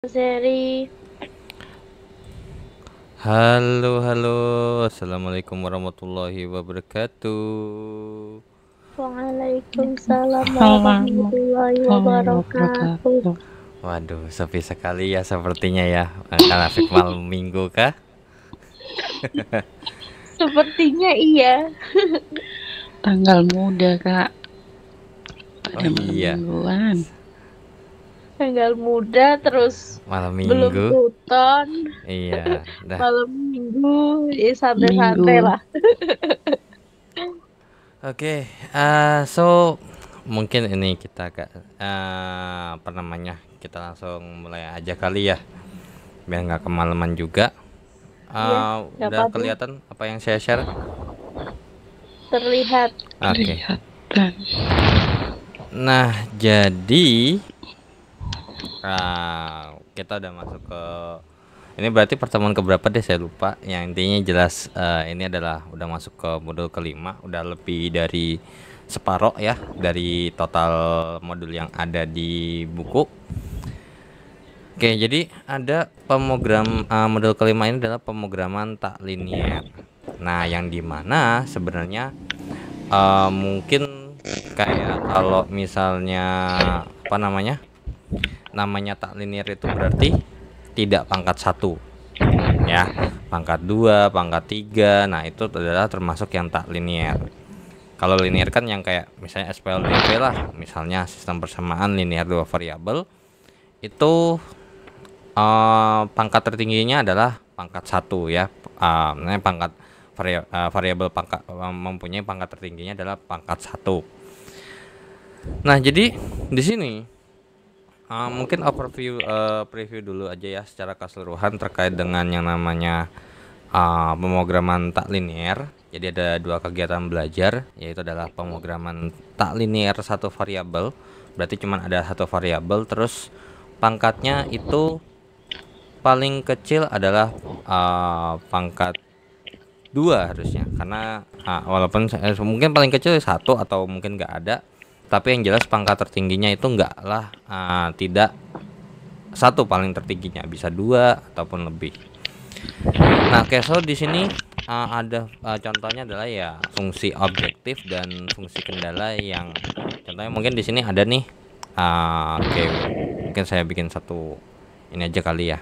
Seri. Halo, halo. Assalamualaikum warahmatullahi wabarakatuh. Waalaikumsalam Halo, warahmatullahi wabarakatuh. wabarakatuh. Waduh, sepi sekali ya sepertinya ya. Karena asik malam minggu kah? Sepertinya iya. Tanggal muda, Kak. Oh Pada malam iya, mingguan. Tanggal muda terus malam belum minggu. tuton. Iya, dah. Malam minggu ya santai-santai Minggu. lah. Oke, so mungkin ini kita apa namanya? Kita langsung mulai aja kali ya, biar nggak kemalaman juga. Iya, gak Udah apa-apa. kelihatan apa yang saya share? Terlihat. Oke. Kelihatan. Nah, jadi kita udah masuk ke ini berarti pertemuan keberapa deh saya lupa. Yang intinya jelas ini adalah udah masuk ke modul kelima, udah lebih dari separoh ya dari total modul yang ada di buku. Oke, jadi ada pemrogram modul kelima ini adalah pemrograman tak linier. Nah, yang dimana sebenarnya mungkin kayak kalau misalnya apa namanya tak linier itu berarti tidak pangkat satu ya, pangkat 2, pangkat 3. Nah, itu adalah termasuk yang tak linier. Kalau linier kan yang kayak misalnya SPLDV lah, misalnya sistem persamaan linier dua variabel itu pangkat tertingginya adalah pangkat satu ya. Namanya pangkat variabel pangkat mempunyai pangkat tertingginya adalah pangkat satu. Nah, jadi di sini mungkin preview dulu aja ya secara keseluruhan terkait dengan yang namanya pemrograman tak linear. Jadi ada dua kegiatan belajar, yaitu adalah pemrograman tak linear satu variabel. Berarti cuma ada satu variabel, terus pangkatnya itu paling kecil adalah pangkat 2 harusnya, karena walaupun mungkin paling kecil satu atau mungkin nggak ada, tapi yang jelas pangkat tertingginya itu enggak lah tidak satu, paling tertingginya bisa dua ataupun lebih. Nah, oke, so di sini ada contohnya adalah ya fungsi objektif dan fungsi kendala yang contohnya mungkin di sini ada nih. Oke, mungkin saya bikin satu ini aja kali ya.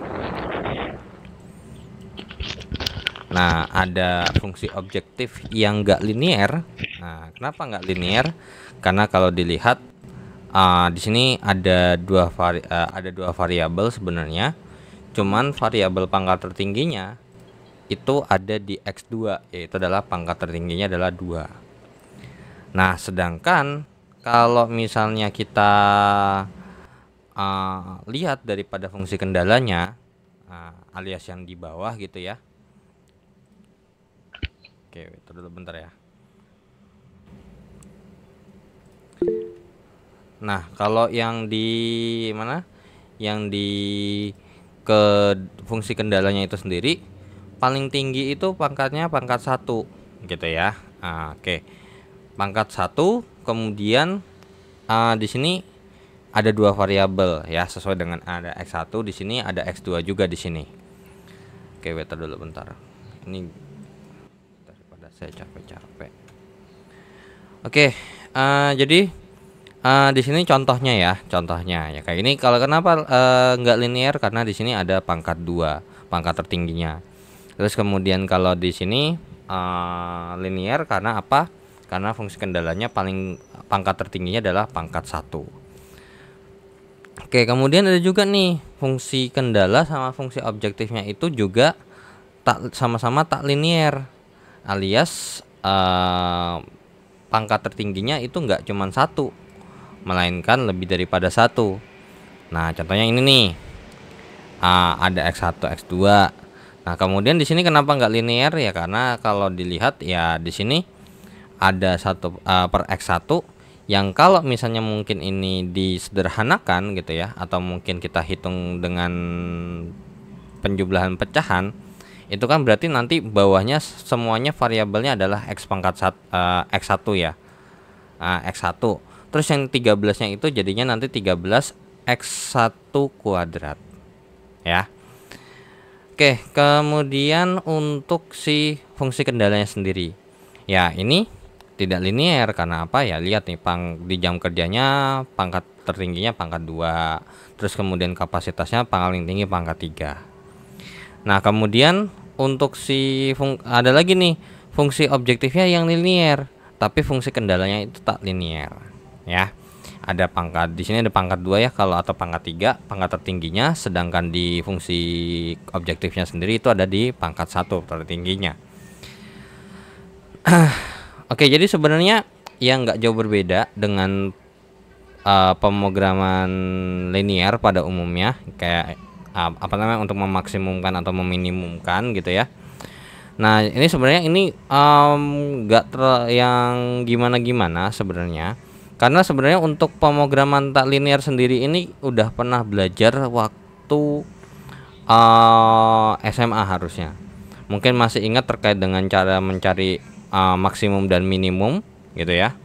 Nah, ada fungsi objektif yang nggak linier. Nah, kenapa nggak linier? Karena kalau dilihat di sini ada dua variabel sebenarnya. Cuman variabel pangkat tertingginya itu ada di X2, yaitu adalah pangkat tertingginya adalah 2. Nah, sedangkan kalau misalnya kita lihat daripada fungsi kendalanya, alias yang di bawah gitu ya. Oke, itu dulu bentar ya. Nah, kalau yang di mana? Yang di ke fungsi kendalanya itu sendiri paling tinggi itu pangkatnya pangkat satu gitu ya. Oke. Pangkat satu, kemudian di sini ada dua variabel ya, sesuai dengan ada X1 di sini, ada X2 juga di sini. Oke, wait dulu bentar. Ini daripada saya capek-capek. Oke, jadi di sini contohnya ya kayak ini. Kalau kenapa nggak linear? Karena di sini ada pangkat 2, pangkat tertingginya. Terus kemudian kalau di sini linear karena apa? Karena fungsi kendalanya paling pangkat tertingginya adalah pangkat satu. Oke, kemudian ada juga nih fungsi kendala sama fungsi objektifnya itu juga sama-sama tak linear, alias pangkat tertingginya itu nggak cuma satu, melainkan lebih daripada satu. Nah, contohnya ini nih, ada X1, X2. Nah, kemudian di sini kenapa nggak linear ya? Karena kalau dilihat ya di sini ada 1 per X1 yang kalau misalnya mungkin ini disederhanakan gitu ya, atau mungkin kita hitung dengan penjumlahan pecahan, itu kan berarti nanti bawahnya semuanya variabelnya adalah X1 ya. X1. Terus yang 13-nya itu jadinya nanti 13 X1 kuadrat. ya. Oke, kemudian untuk si fungsi kendalanya sendiri. Ya, ini tidak linear karena apa ya? Lihat nih, di jam kerjanya pangkat tertingginya pangkat 2. Terus kemudian kapasitasnya paling tinggi pangkat 3. Nah, kemudian untuk si ada lagi nih fungsi objektifnya yang linear, tapi fungsi kendalanya itu tak linear, ya. Ada pangkat di sini ada pangkat 2 ya kalau atau pangkat 3 pangkat tertingginya, sedangkan di fungsi objektifnya sendiri itu ada di pangkat 1 tertingginya. Oke, jadi sebenarnya yang nggak jauh berbeda dengan pemrograman linear pada umumnya, kayak apa namanya, untuk memaksimumkan atau meminimumkan gitu ya. Nah, ini sebenarnya ini nggak yang gimana-gimana sebenarnya, karena sebenarnya untuk pemrograman tak linear sendiri ini udah pernah belajar waktu SMA harusnya. Mungkin masih ingat terkait dengan cara mencari maksimum dan minimum gitu ya,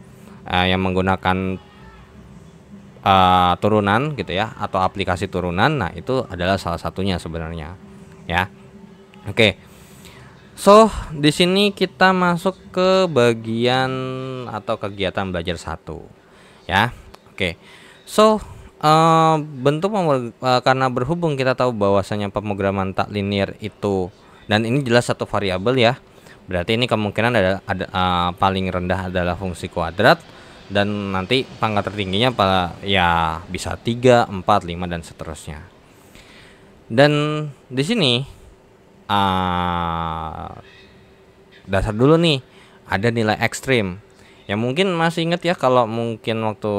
yang menggunakan turunan gitu ya, atau aplikasi turunan. Nah, itu adalah salah satunya sebenarnya ya. Oke. So, di sini kita masuk ke bagian atau kegiatan belajar 1 ya. Oke. So, karena berhubung kita tahu bahwasanya pemrograman tak linear itu, dan ini jelas satu variabel ya. Berarti ini kemungkinan ada paling rendah adalah fungsi kuadrat, dan nanti pangkat tertingginya ya bisa 3, 4, 5 dan seterusnya. Dan di sini dasar dulu nih, ada nilai ekstrim. Ya mungkin masih inget ya, kalau mungkin waktu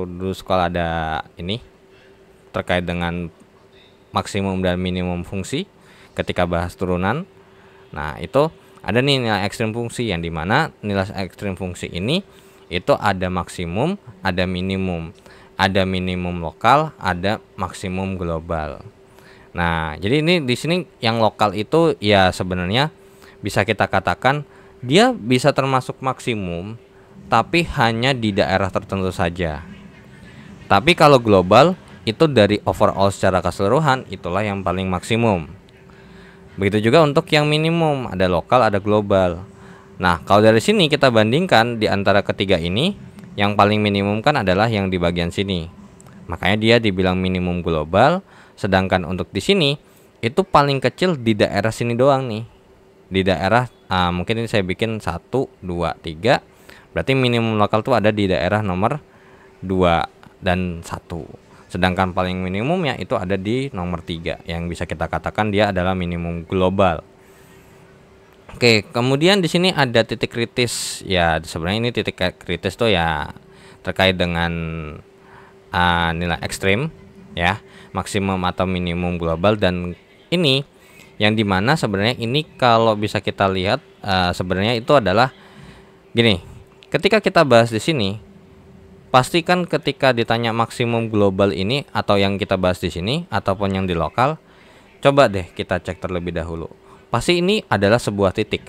dulu sekolah ada ini terkait dengan maksimum dan minimum fungsi ketika bahas turunan. Nah, itu ada nih nilai ekstrim fungsi, yang dimana nilai ekstrim fungsi ini itu ada maksimum, ada minimum lokal, ada maksimum global. Nah, jadi ini di sini yang lokal itu ya sebenarnya bisa kita katakan dia bisa termasuk maksimum, tapi hanya di daerah tertentu saja. Tapi kalau global itu dari overall secara keseluruhan, itulah yang paling maksimum. Begitu juga untuk yang minimum, ada lokal, ada global. Nah, kalau dari sini kita bandingkan di antara ketiga ini, yang paling minimum kan adalah yang di bagian sini. Makanya dia dibilang minimum global, sedangkan untuk di sini itu paling kecil di daerah sini doang nih. Di daerah mungkin ini saya bikin 1, 2, 3. Berarti minimum lokal tuh ada di daerah nomor 2 dan 1. Sedangkan paling minimumnya itu ada di nomor 3, yang bisa kita katakan dia adalah minimum global. Oke, kemudian di sini ada titik kritis. Ya, sebenarnya ini titik kritis tuh ya terkait dengan nilai ekstrim ya, maksimum atau minimum global. Dan ini yang dimana sebenarnya ini kalau bisa kita lihat sebenarnya itu adalah gini. Ketika kita bahas di sini, pastikan ketika ditanya maksimum global ini atau yang kita bahas di sini ataupun yang di lokal, coba deh kita cek terlebih dahulu. Pasti ini adalah sebuah titik.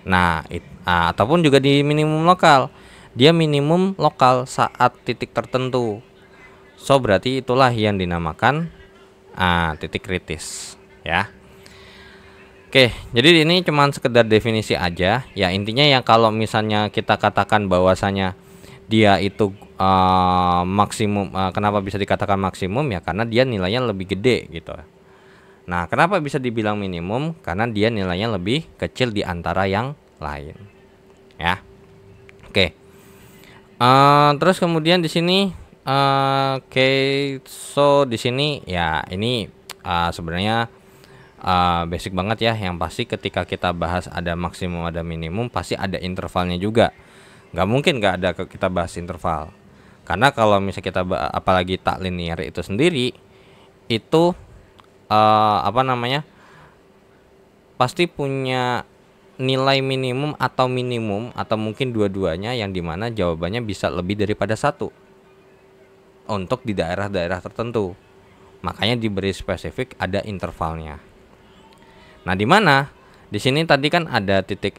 Nah, ataupun juga di minimum lokal, dia minimum lokal saat titik tertentu. So, berarti itulah yang dinamakan titik kritis ya. Oke, jadi ini cuman sekedar definisi aja ya. Intinya ya, kalau misalnya kita katakan bahwasanya dia itu maksimum, kenapa bisa dikatakan maksimum ya, karena dia nilainya lebih gede gitu. Nah, kenapa bisa dibilang minimum? Karena dia nilainya lebih kecil di antara yang lain ya. Oke. Terus kemudian di sini oke, so di sini ya ini sebenarnya basic banget ya. Yang pasti ketika kita bahas ada maksimum ada minimum, pasti ada intervalnya juga. Nggak mungkin nggak ada kita bahas interval, karena kalau misalnya kita apalagi tak linear itu sendiri itu pasti punya nilai minimum atau mungkin dua-duanya, yang dimana jawabannya bisa lebih daripada 1 untuk di daerah-daerah tertentu. Makanya diberi spesifik ada intervalnya. Nah, dimana di sini tadi kan ada titik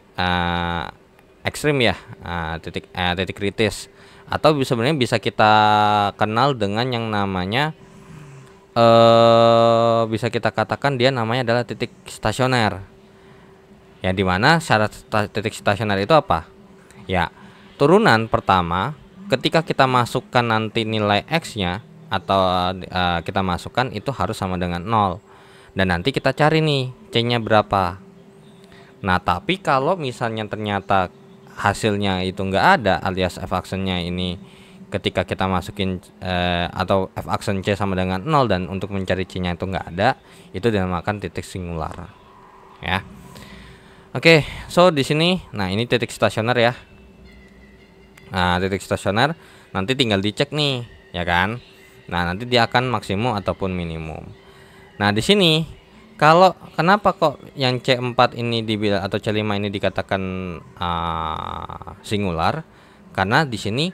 ekstrim ya, titik kritis, atau sebenarnya bisa kita kenal dengan yang namanya bisa kita katakan dia namanya adalah titik stasioner. Yang dimana syarat titik stasioner itu apa? Ya, turunan pertama ketika kita masukkan nanti nilai X-nya atau kita masukkan itu harus sama dengan 0. Dan nanti kita cari nih C-nya berapa. Nah, tapi kalau misalnya ternyata hasilnya itu enggak ada, alias f-action-nya ini ketika kita masukin atau f-action C sama dengan 0 dan untuk mencari C-nya itu enggak ada, itu dinamakan titik singular. Ya. Oke, so di sini nah ini titik stasioner ya. Nah, titik stasioner nanti tinggal dicek nih, ya kan? Nah, nanti dia akan maksimum ataupun minimum. Nah, di sini kalau kenapa kok yang C4 ini dibilang atau C5 ini dikatakan singular? Karena di sini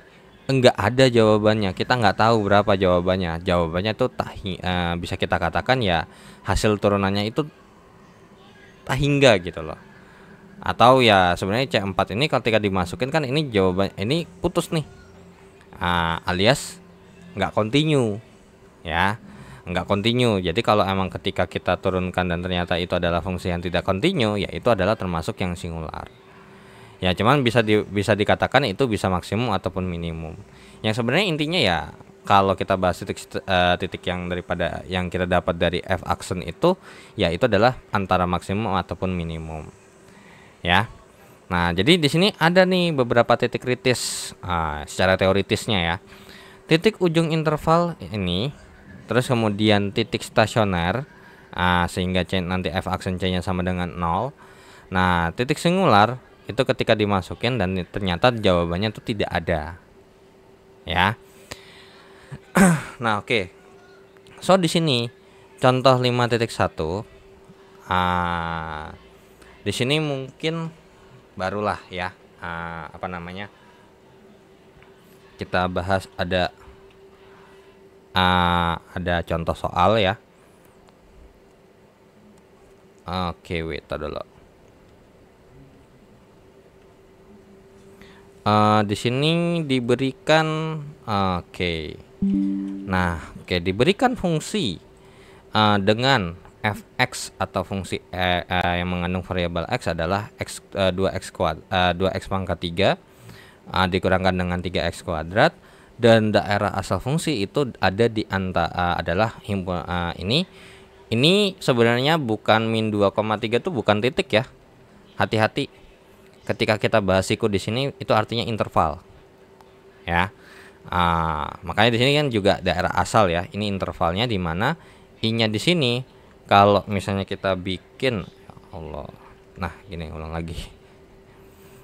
enggak ada jawabannya. Kita nggak tahu berapa jawabannya. Jawabannya tuh bisa kita katakan ya hasil turunannya itu tak hingga gitu loh. Atau ya sebenarnya C4 ini ketika dimasukin kan ini jawaban ini putus nih. Alias nggak continue ya, nggak continue. Jadi kalau emang ketika kita turunkan dan ternyata itu adalah fungsi yang tidak continue, ya itu adalah termasuk yang singular. Ya cuman bisa dikatakan itu bisa maksimum ataupun minimum. Yang sebenarnya intinya ya kalau kita bahas titik yang daripada yang kita dapat dari f-action itu, ya itu adalah antara maksimum ataupun minimum. Ya. Nah, jadi di sini ada nih beberapa titik kritis secara teoritisnya ya. Titik ujung interval ini, terus kemudian titik stasioner, sehingga nanti f-action C-nya sama dengan 0. Nah, titik singular itu ketika dimasukin dan ternyata jawabannya itu tidak ada. Ya. Nah, oke. So di sini contoh 5.1 di sini mungkin barulah ya kita bahas ada contoh soal ya. Oke, wait dulu. Di sini diberikan diberikan fungsi dengan fx atau fungsi yang mengandung variabel x adalah 2x pangkat 3 dikurangkan dengan 3x kuadrat, dan daerah asal fungsi itu ada di adalah ini sebenarnya bukan min 2,3 itu bukan titik ya. Hati-hati ketika kita bahas siku di sini itu artinya interval. Ya. Makanya di sini kan juga daerah asal ya. Ini intervalnya di mana i-nya di sini kalau misalnya kita bikin nah gini ulang lagi.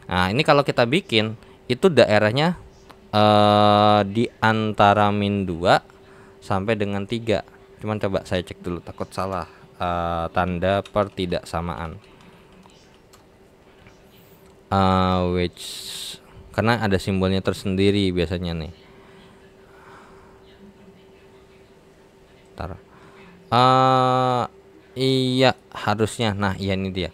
Nah, ini kalau kita bikin itu daerahnya di antara min 2 sampai dengan 3. Cuman coba saya cek dulu takut salah tanda pertidaksamaan. Which karena ada simbolnya tersendiri biasanya nih. Iya harusnya. Nah iya ini dia.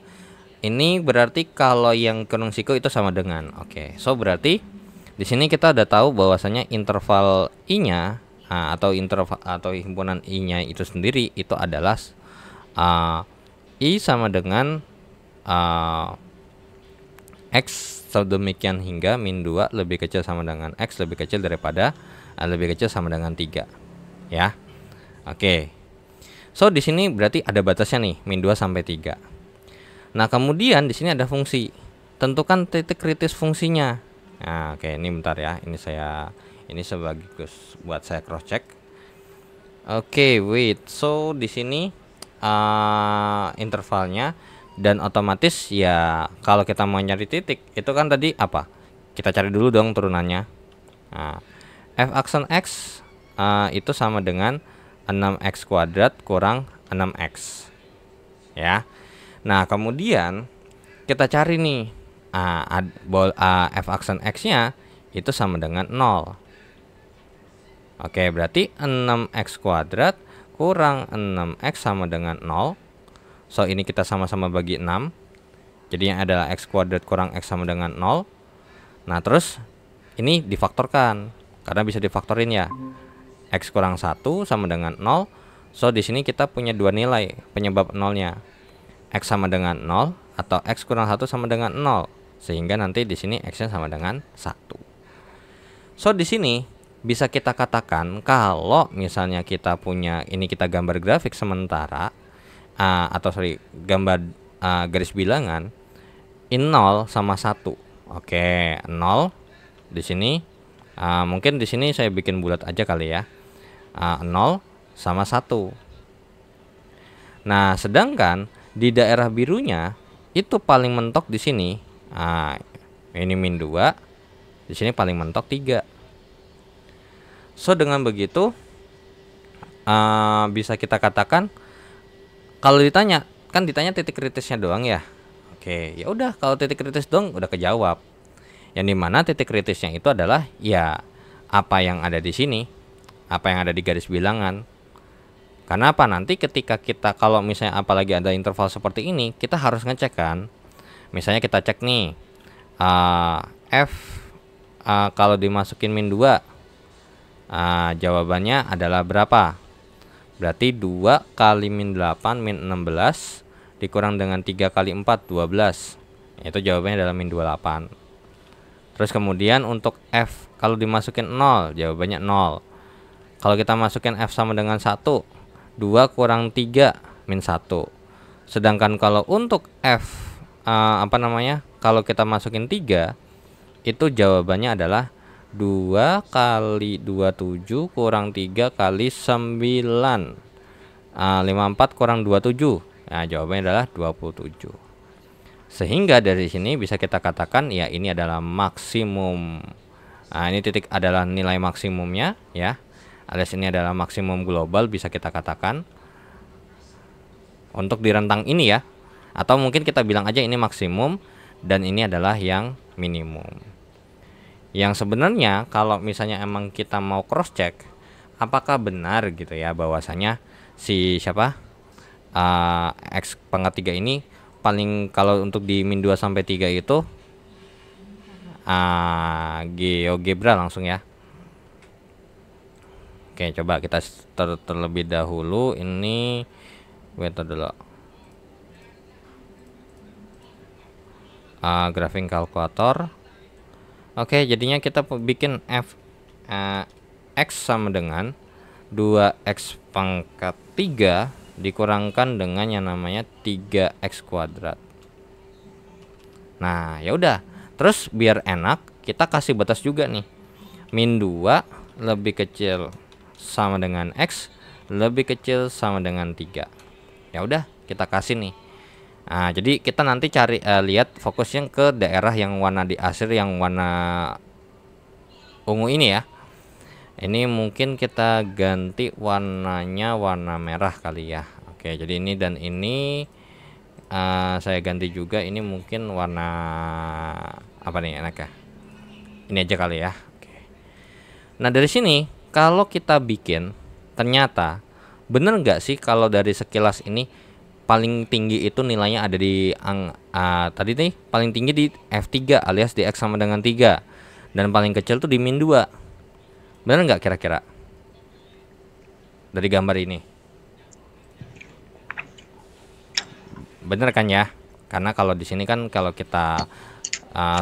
Ini berarti kalau yang kurung siku itu sama dengan so berarti di sini kita udah tahu bahwasanya interval i-nya atau interval atau himpunan i-nya itu sendiri itu adalah i sama dengan x sedemikian hingga min 2 lebih kecil sama dengan x lebih kecil daripada lebih kecil sama dengan 3 ya. So di sini berarti ada batasnya nih min 2 sampai 3. Nah, kemudian di sini ada fungsi. Tentukan titik kritis fungsinya. Nah, ini bentar ya. Ini sebagus buat saya cross check. Wait. So di sini intervalnya dan otomatis ya kalau kita mau nyari titik itu kan tadi apa? Kita cari dulu dong turunannya. Nah, f-action x itu sama dengan 6x kuadrat kurang 6x. Ya. Nah, kemudian kita cari nih f-action x-nya itu sama dengan 0. Berarti 6x kuadrat kurang 6x sama dengan 0. So ini kita sama-sama bagi 6. Jadi yang adalah x kuadrat kurang x sama dengan 0. Nah, terus ini difaktorkan karena bisa difaktorin ya. X kurang 1 sama dengan 0. So di sini kita punya dua nilai penyebab nolnya. X sama dengan 0 atau X kurang 1 sama dengan 0. Sehingga nanti di sini X-nya sama dengan 1. So di sini bisa kita katakan kalau misalnya kita punya ini, kita gambar grafik sementara gambar garis bilangan in 0 sama 1. Oke, 0 di sini mungkin di sini saya bikin bulat aja kali ya. 0 sama 1. Nah, sedangkan di daerah birunya itu paling mentok di sini. Ini min 2. Di sini paling mentok 3. So dengan begitu bisa kita katakan kalau ditanya, kan ditanya titik kritisnya doang ya. Oke, ya udah, kalau titik kritis doang udah kejawab. Yang dimana titik kritisnya itu adalah ya apa yang ada di sini, apa yang ada di garis bilangan. Karena apa, nanti ketika kita kalau misalnya apalagi ada interval seperti ini, kita harus ngecek kan. Misalnya kita cek nih F kalau dimasukin min 2 jawabannya adalah berapa? Berarti 2 kali min 8 min 16 dikurang dengan 3 kali 4 12. Itu jawabannya adalah min 28. Terus kemudian untuk F kalau dimasukin 0, jawabannya 0. Kalau kita masukin F sama dengan 1, 2 kurang 3 min 1. Sedangkan kalau untuk F kalau kita masukin 3, itu jawabannya adalah 2 kali 27 kurang 3 kali 9. 54 kurang 27. Nah, jawabannya adalah 27. Sehingga dari sini bisa kita katakan ya ini adalah maksimum. Ini titik adalah nilai maksimumnya ya. Alias ini adalah maksimum global bisa kita katakan untuk di rentang ini ya. Atau mungkin kita bilang aja ini maksimum dan ini adalah yang minimum. Yang sebenarnya kalau misalnya emang kita mau cross check apakah benar gitu ya bahwasanya si X pangkat 3 ini paling kalau untuk di min 2 sampai 3 itu GeoGebra langsung ya. Oke, coba kita terlebih dahulu ini metode graphing calculator. Oke, jadinya kita bikin X sama dengan 2X pangkat 3 dikurangkan dengan yang namanya 3X kuadrat. Nah, ya udah. Terus biar enak, kita kasih batas juga nih. Min 2 lebih kecil sama dengan X, lebih kecil sama dengan 3. Ya udah, kita kasih nih. Nah, jadi kita nanti cari lihat fokusnya ke daerah yang warna di akhir yang warna ungu ini ya. Ini mungkin kita ganti warnanya warna merah kali ya. Oke, jadi ini dan ini saya ganti juga, ini mungkin warna apa nih enak ya? Ini aja kali ya. Oke. Nah, dari sini kalau kita bikin ternyata bener nggak sih kalau dari sekilas ini paling tinggi itu nilainya ada di tadi nih paling tinggi di F3 alias di X sama dengan 3 dan paling kecil tuh di min 2. Bener nggak kira-kira dari gambar ini? Bener kan ya? Karena kalau di sini kan kalau kita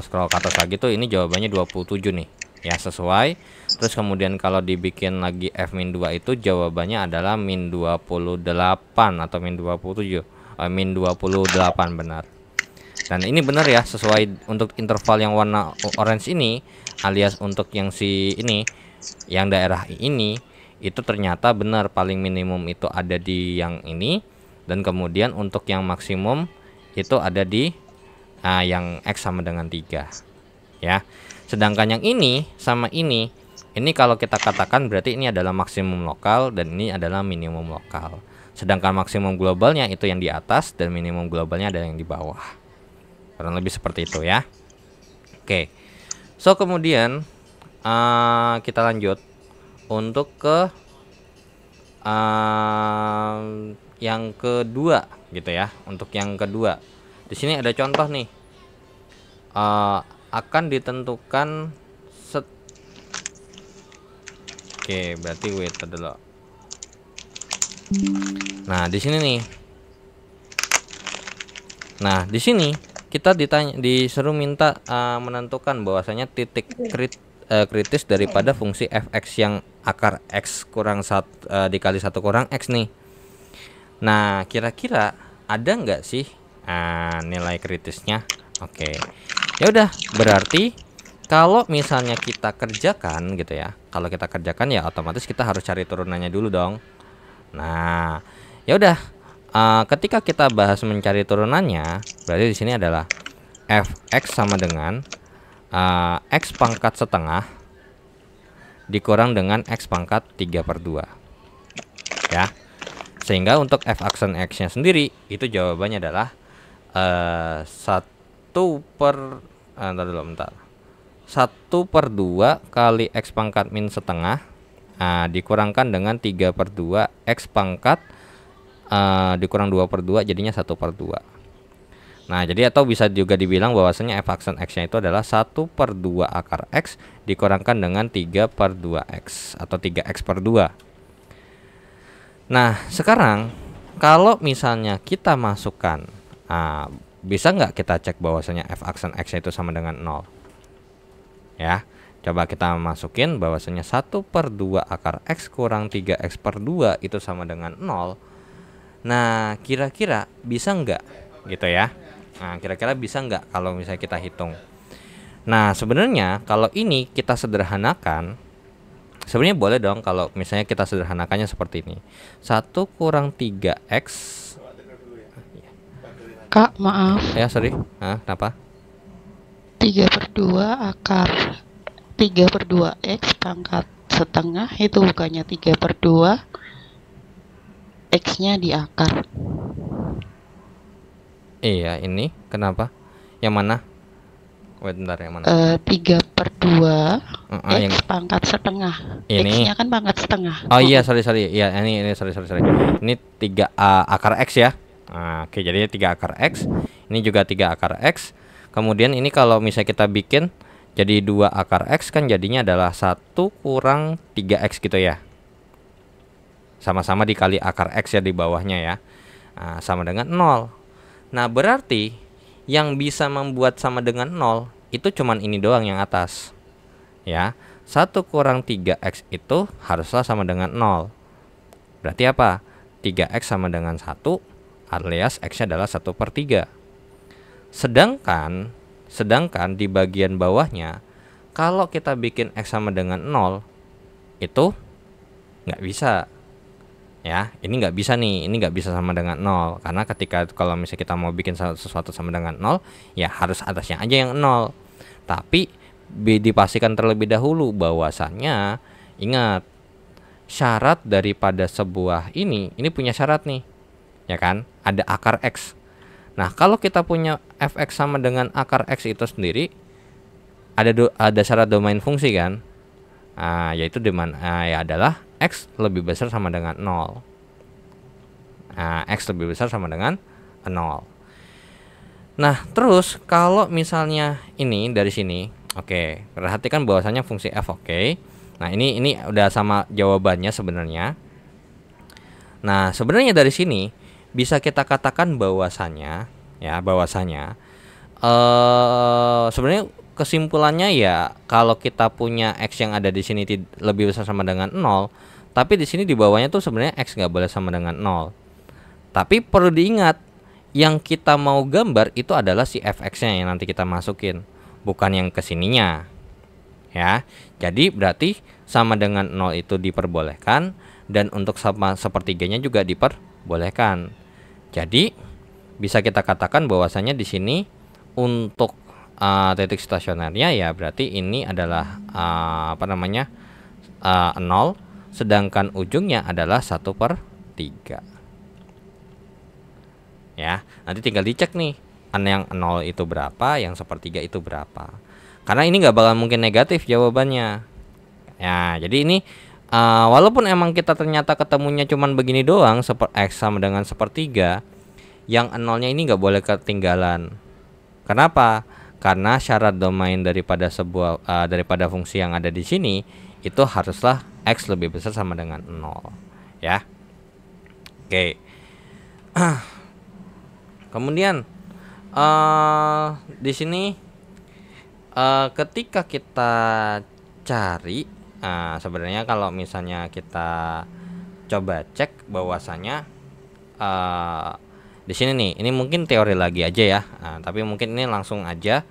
scroll ke atas lagi tuh ini jawabannya 27 nih ya, sesuai. Terus kemudian kalau dibikin lagi F-2 itu jawabannya adalah min 28 atau min 27 min 28 benar. Dan ini benar ya, sesuai untuk interval yang warna orange ini alias untuk yang si ini yang daerah ini itu ternyata benar paling minimum itu ada di yang ini dan kemudian untuk yang maksimum itu ada di yang X sama dengan 3 ya. Sedangkan yang ini sama ini kalau kita katakan berarti ini adalah maksimum lokal dan ini adalah minimum lokal. Sedangkan maksimum globalnya itu yang di atas dan minimum globalnya ada yang di bawah. Kurang lebih seperti itu ya. Oke. So kemudian kita lanjut untuk ke yang kedua gitu ya. Untuk yang kedua. Di sini ada contoh nih. Akan ditentukan Oke, berarti wait dulu. Nah, di sini nih. Nah, di sini kita disuruh minta menentukan bahwasanya titik kritis daripada fungsi fx yang akar x kurang dikali 1 kurang x nih. Nah, kira-kira ada nggak sih nilai kritisnya? Oke. Ya udah, berarti kalau misalnya kita kerjakan gitu ya. Kalau kita kerjakan ya otomatis kita harus cari turunannya dulu dong. Nah, ya udah. Ketika kita bahas mencari turunannya, berarti di sini adalah fx sama dengan x pangkat setengah dikurang dengan x pangkat 3/2 ya. Sehingga untuk f aksen x-nya sendiri itu jawabannya adalah 1/2 kali x pangkat min setengah dikurangkan dengan 3/2 x pangkat dikurang 2/2 jadinya 1/2. Nah, jadi atau bisa juga dibilang bahwasanya f aksen x-nya itu adalah 1/2 akar x dikurangkan dengan 3/2x atau 3x/2. Nah, sekarang kalau misalnya kita masukkan, bisa nggak kita cek bahwasanya f aksen x-nya itu sama dengan 0? Ya, coba kita masukin bahwasanya 1/2 akar x kurang 3x/2 itu sama dengan 0. Nah, kira-kira bisa nggak gitu ya? Nah, kira-kira bisa nggak kalau misalnya kita hitung? Nah, sebenarnya kalau ini kita sederhanakan, sebenarnya boleh dong kalau misalnya kita sederhanakannya seperti ini. 1 kurang 3x. Kak, maaf. Ya, sorry. Kenapa? 3/2 akar 3/2 x pangkat setengah itu bukannya 3/2 x-nya di akar. Iya, ini kenapa? Yang mana? Wait, bentar, yang mana? 3/2 yang x pangkat setengah. ini. X-nya kan pangkat setengah. Oh iya, sorry. Iya, ini sorry. Ini 3 akar x ya. Oke, jadi 3 akar x. Ini juga 3 akar x. Kemudian ini kalau misalnya kita bikin jadi 2 akar x kan jadinya adalah 1 kurang 3x gitu ya. Sama-sama dikali akar x ya di bawahnya ya. Sama dengan 0. Nah, berarti yang bisa membuat sama dengan 0 itu cuman ini doang yang atas. Ya. 1 kurang 3x itu haruslah sama dengan 0. Berarti apa? 3x sama dengan 1 alias x-nya adalah 1/3. Sedangkan di bagian bawahnya kalau kita bikin x sama dengan 0 itu nggak bisa. Ya, ini nggak bisa nih, ini nggak bisa sama dengan 0 karena ketika kalau misalnya kita mau bikin sesuatu sama dengan 0 ya harus atasnya aja yang 0. Tapi dipastikan terlebih dahulu bahwasannya ingat syarat daripada sebuah ini punya syarat nih, ya kan? Ada akar x. Nah, kalau kita punya fx sama dengan akar x itu sendiri ada syarat domain fungsi kan? Yaitu ya adalah x lebih besar sama dengan 0. X lebih besar sama dengan 0. Nah, terus kalau misalnya ini dari sini, oke, perhatikan bahwasanya fungsi f oke. Nah, ini udah sama jawabannya sebenarnya. Nah, sebenarnya dari sini bisa kita katakan bahwasanya sebenarnya kesimpulannya ya kalau kita punya x yang ada di sini lebih besar sama dengan 0, tapi di sini di bawahnya tuh sebenarnya x nggak boleh sama dengan 0. Tapi perlu diingat yang kita mau gambar itu adalah si fx-nya yang nanti kita masukin, bukan yang kesininya. Ya, jadi berarti sama dengan 0 itu diperbolehkan dan untuk sama sepertiganya juga diperbolehkan. Jadi bisa kita katakan bahwasanya di sini untuk titik stasionernya ya berarti ini adalah 0, sedangkan ujungnya adalah 1/3. Ya, nanti tinggal dicek nih yang 0 itu berapa, yang 1/3 itu berapa. Karena ini nggak bakal mungkin negatif jawabannya. Ya, jadi ini walaupun emang kita ternyata ketemunya cuman begini doang, x sama dengan 1/3, yang 0-nya ini nggak boleh ketinggalan. Kenapa? Karena syarat domain daripada daripada fungsi yang ada di sini itu haruslah x lebih besar sama dengan 0, ya. Oke. Kemudian di sini ketika kita cari, sebenarnya kalau misalnya kita coba cek bahwasanya di sini nih, ini mungkin teori lagi aja ya, tapi mungkin ini langsung aja.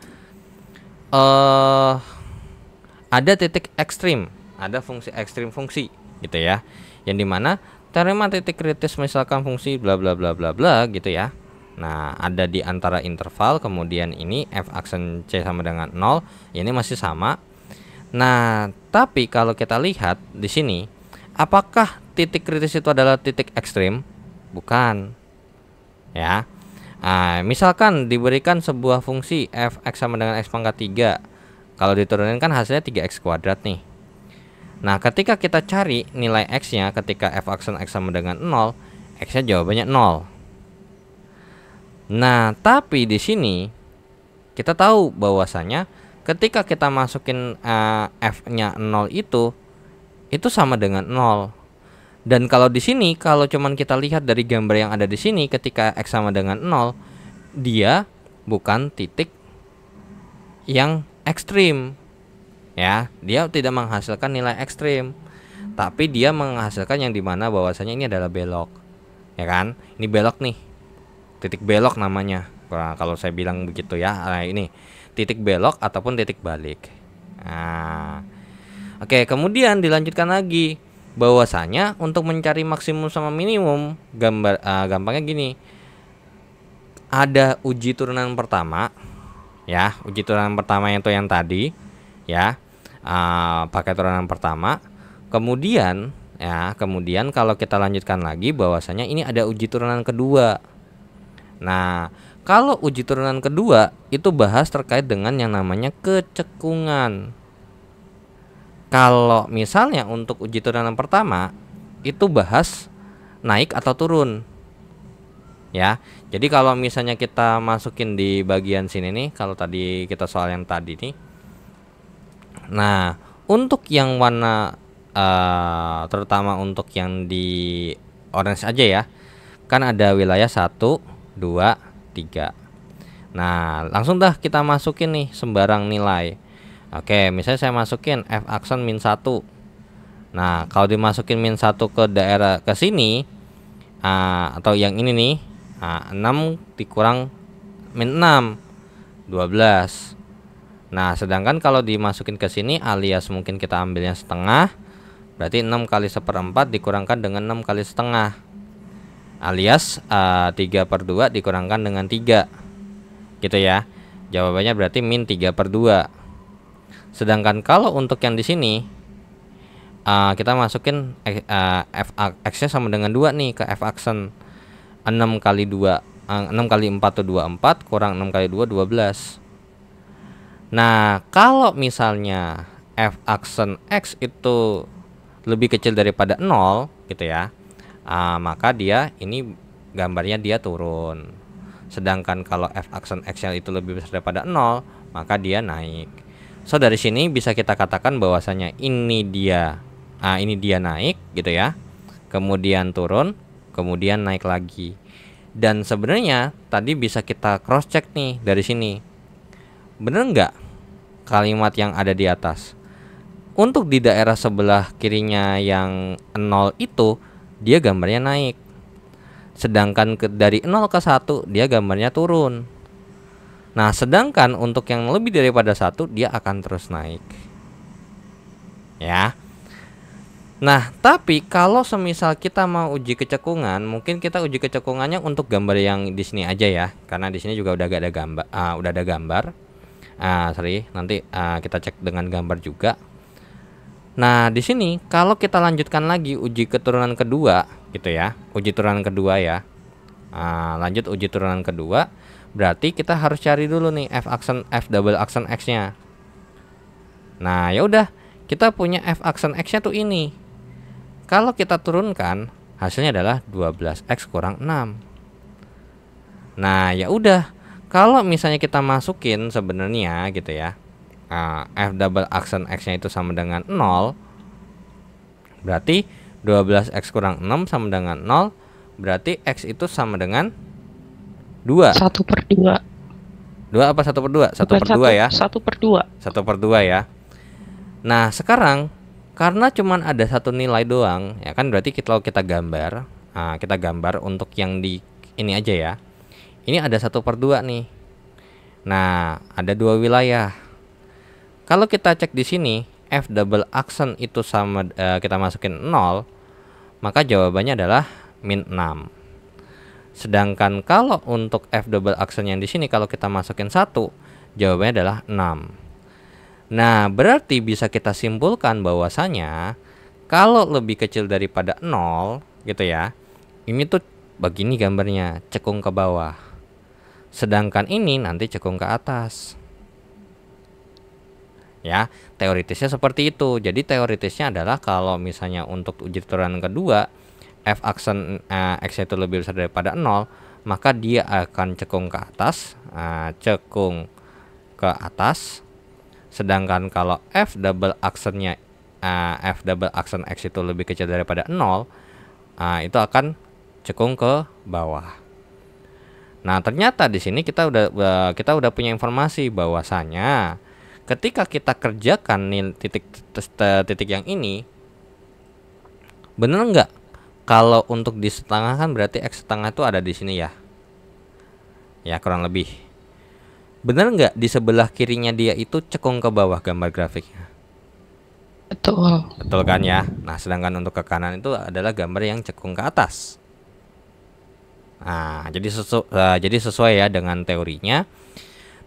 Ada titik ekstrim, ada fungsi ekstrim fungsi gitu ya, yang dimana teorema titik kritis misalkan fungsi bla bla bla bla bla gitu ya. Nah, ada di antara interval, kemudian ini f aksen c sama dengan 0, ini masih sama. Nah, tapi kalau kita lihat di sini, apakah titik kritis itu adalah titik ekstrim? Bukan. Ya. Misalkan diberikan sebuah fungsi f(x) sama dengan x pangkat 3. Kalau diturunin kan hasilnya 3x kuadrat nih. Nah, ketika kita cari nilai x-nya ketika f aksen x sama dengan 0, x-nya jawabannya 0. Nah, tapi di sini kita tahu bahwasanya ketika kita masukin f-nya 0 itu sama dengan 0. Dan kalau di sini, kalau cuman kita lihat dari gambar yang ada di sini, ketika x sama dengan 0, dia bukan titik yang ekstrim. Ya, dia tidak menghasilkan nilai ekstrim, tapi dia menghasilkan yang dimana bahwasanya ini adalah belok. Ya kan? Ini belok nih. Titik belok namanya. Kalau saya bilang begitu ya. Nah, ini titik belok ataupun titik balik. Nah, oke, kemudian dilanjutkan lagi bahwasanya untuk mencari maksimum sama minimum, gampangnya gini. Ada uji turunan pertama, ya, uji turunan pertama itu yang tadi, ya, pakai turunan pertama. Kemudian kalau kita lanjutkan lagi bahwasanya ini ada uji turunan kedua. Nah, kalau uji turunan kedua itu bahas terkait dengan yang namanya kecekungan. Kalau misalnya untuk uji turunan pertama itu bahas naik atau turun. Ya. Jadi kalau misalnya kita masukin di bagian sini nih, kalau tadi kita soal yang tadi nih. Nah, untuk yang warna terutama untuk yang di orange aja ya. Kan ada wilayah 1, 2, 3. Nah, langsung dah kita masukin nih sembarang nilai. Oke, misalnya saya masukin f aksen min 1. Nah, kalau dimasukin min 1 ke daerah ke sini, atau yang ini nih, 6 dikurang min 6, 12. Nah, sedangkan kalau dimasukin ke sini alias mungkin kita ambilnya setengah, berarti 6 kali 1/4 dikurangkan dengan 6 kali setengah, alias 3/2 dikurangkan dengan 3 gitu ya. Jawabannya berarti min 3/2. Sedangkan kalau untuk yang di sini kita masukin f x-nya sama dengan 2 nih ke f aksen. 6 kali 2 6 kali 4 itu 24, kurang 6 kali 2 12. Nah, kalau misalnya f aksen x itu lebih kecil daripada 0 gitu ya, maka dia ini gambarnya dia turun. Sedangkan kalau f aksen x-nya itu lebih besar daripada 0, maka dia naik. So, dari sini bisa kita katakan bahwasanya ini dia naik gitu ya. Kemudian turun, kemudian naik lagi. Dan sebenarnya tadi bisa kita cross check nih dari sini. Bener nggak kalimat yang ada di atas? Untuk di daerah sebelah kirinya yang 0 itu dia gambarnya naik. Sedangkan dari 0 ke 1 dia gambarnya turun. Nah, sedangkan untuk yang lebih daripada 1 dia akan terus naik. Ya. Nah, tapi kalau semisal kita mau uji kecekungan, mungkin kita uji kecekungannya untuk gambar yang di sini aja ya, karena di sini juga udah ada gambar. Nanti kita cek dengan gambar juga. Nah, di sini kalau kita lanjutkan lagi uji keturunan kedua gitu ya, uji turunan kedua ya. Lanjut uji turunan kedua, berarti kita harus cari dulu nih f double aksen x-nya. Nah, ya udah, kita punya f aksen x-nya tuh ini. Kalau kita turunkan, hasilnya adalah 12x kurang 6. Nah, ya udah, kalau misalnya kita masukin sebenarnya gitu ya, f double aksen x-nya itu sama dengan 0, berarti 12x kurang 6 sama dengan 0, berarti X itu sama dengan 2. 1/2. 2 apa 1/2? 1/2 ya. 1/2. 1/2 ya. Nah, sekarang karena cuman ada satu nilai doang, ya kan berarti kalau kita gambar, kita gambar untuk yang di ini aja ya. Ini ada 1/2 nih. Nah, ada 2 wilayah. Kalau kita cek di sini, F double aksen itu sama kita masukin 0, maka jawabannya adalah -6. Sedangkan kalau untuk F double aksen yang di sini kalau kita masukin 1, jawabannya adalah 6. Nah, berarti bisa kita simpulkan bahwasanya kalau lebih kecil daripada 0 gitu ya. Ini tuh begini gambarnya, cekung ke bawah. Sedangkan ini nanti cekung ke atas. Ya, teoritisnya seperti itu. Jadi teoritisnya adalah kalau misalnya untuk uji turunan kedua F aksen X itu lebih besar daripada 0, maka dia akan cekung ke atas, cekung ke atas. Sedangkan kalau F double aksennya F double aksen X itu lebih kecil daripada 0, itu akan cekung ke bawah. Nah, ternyata di sini kita udah punya informasi bahwasanya ketika kita kerjakan nih titik yang ini, bener nggak? Kalau untuk di setengah kan berarti X setengah itu ada di sini ya. Ya, kurang lebih. Bener nggak di sebelah kirinya dia itu cekung ke bawah gambar grafiknya? Betul. Betul kan ya? Nah, sedangkan untuk ke kanan itu adalah gambar yang cekung ke atas. Nah, jadi sesuai ya dengan teorinya.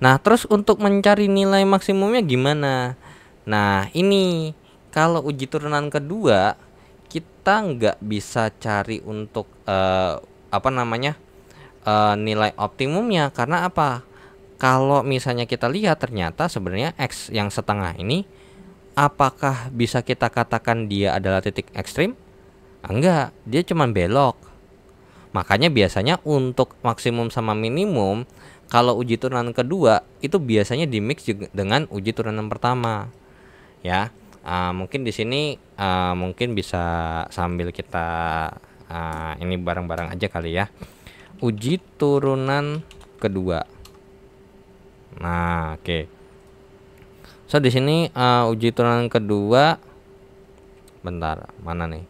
Nah, terus untuk mencari nilai maksimumnya gimana? Nah, ini kalau uji turunan kedua kita nggak bisa cari untuk nilai optimumnya. Karena apa? Kalau misalnya kita lihat ternyata sebenarnya X yang setengah ini, apakah bisa kita katakan dia adalah titik ekstrim? Enggak, dia cuma belok. Makanya biasanya untuk maksimum sama minimum, kalau uji turunan kedua itu biasanya dimix dengan uji turunan pertama. Ya, mungkin di sini mungkin bisa sambil kita ini bareng-bareng aja kali ya. Uji turunan kedua. Nah, oke. So di sini uji turunan kedua, bentar, mana nih?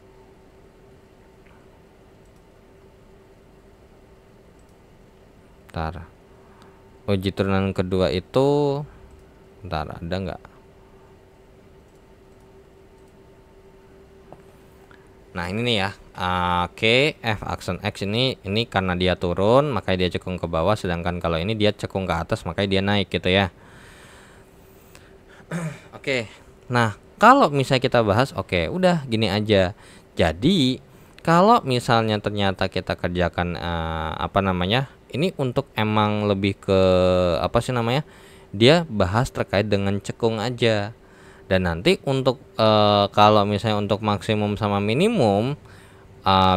Bentar. Uji turunan kedua itu, bentar, ada nggak? Nah, ini nih ya. Oke, F aksen X ini karena dia turun, makanya dia cekung ke bawah. Sedangkan kalau ini dia cekung ke atas, makanya dia naik gitu ya. Oke. Nah, kalau misalnya kita bahas, udah gini aja. Jadi, kalau misalnya ternyata kita kerjakan ini untuk emang lebih ke dia bahas terkait dengan cekung aja. Dan nanti untuk kalau misalnya untuk maksimum sama minimum,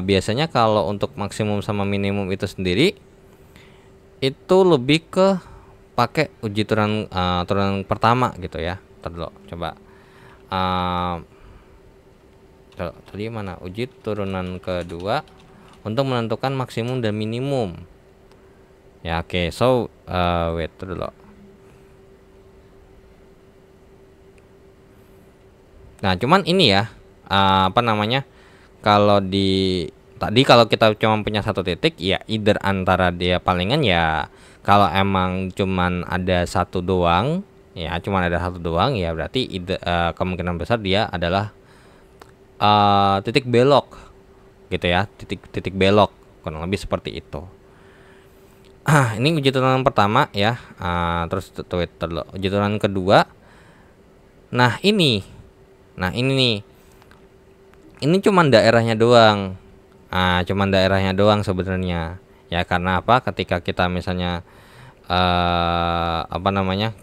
biasanya kalau untuk maksimum sama minimum itu sendiri itu lebih ke pakai uji turunan pertama gitu ya. Coba tadi mana uji turunan kedua untuk menentukan maksimum dan minimum ya. So wait dulu. Nah, cuman ini ya kalau kalau kita cuma punya satu titik ya, either antara dia palingan ya, kalau emang cuman ada satu doang ya, berarti kemungkinan besar dia adalah titik belok gitu ya, titik belok, kurang lebih seperti itu. Ini uji turunan pertama ya. Terus uji turunan kedua. Nah, ini nih, ini cuman daerahnya doang. Sebenarnya ya. Karena apa? Ketika kita misalnya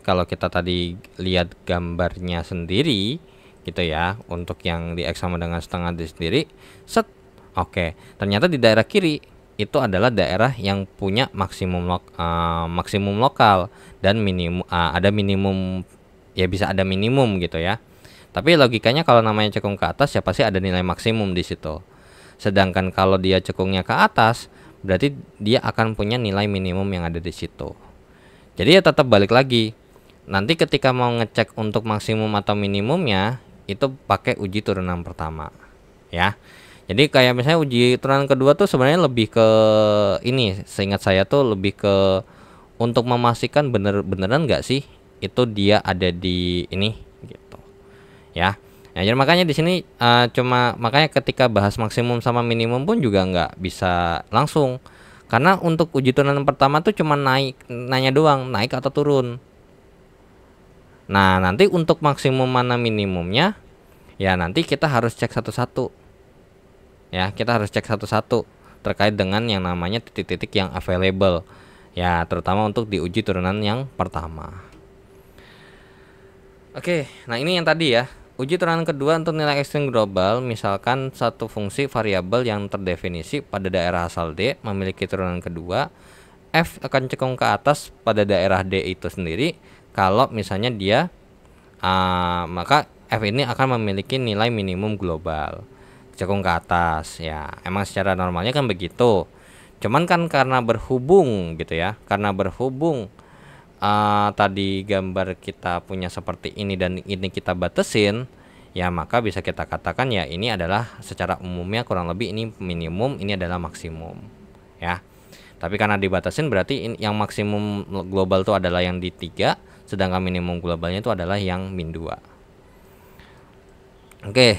kalau kita tadi lihat gambarnya sendiri gitu ya, untuk yang di X sama dengan setengah di sendiri, ternyata di daerah kiri itu adalah daerah yang punya maksimum lokal dan minimum, ada minimum ya, bisa ada minimum gitu ya. Tapi logikanya kalau namanya cekung ke atas ya pasti ada nilai maksimum di situ. Sedangkan kalau dia cekungnya ke atas, berarti dia akan punya nilai minimum yang ada di situ. Jadi ya tetap balik lagi. Nanti ketika mau ngecek untuk maksimum atau minimumnya, itu pakai uji turunan pertama, ya. Jadi kayak misalnya uji turunan kedua tuh sebenarnya lebih ke ini, seingat saya tuh lebih ke untuk memastikan beneran nggak sih itu dia ada di ini gitu, ya. Nah, jadi makanya di sini cuma makanya ketika bahas maksimum sama minimum pun juga nggak bisa langsung, karena untuk uji turunan pertama tuh cuma nanya doang naik atau turun. Nah, nanti untuk maksimum mana minimumnya, ya nanti kita harus cek satu-satu. Ya, kita harus cek satu-satu terkait dengan yang namanya titik-titik yang available. Ya, terutama untuk di uji turunan yang pertama. Oke, nah ini yang tadi ya. Uji turunan kedua untuk nilai ekstrim global, misalkan satu fungsi variabel yang terdefinisi pada daerah asal D memiliki turunan kedua, F akan cekung ke atas pada daerah D itu sendiri. Kalau misalnya dia maka F ini akan memiliki nilai minimum global, cekung ke atas. Ya, emang secara normalnya kan begitu. Cuman kan karena berhubung gitu ya, karena berhubung tadi gambar kita punya seperti ini dan ini kita batasin, ya maka bisa kita katakan ya ini adalah secara umumnya kurang lebih ini minimum, ini adalah maksimum, ya. Tapi karena dibatasin berarti yang maksimum global itu adalah yang di 3, sedangkan minimum globalnya itu adalah yang min 2. Oke.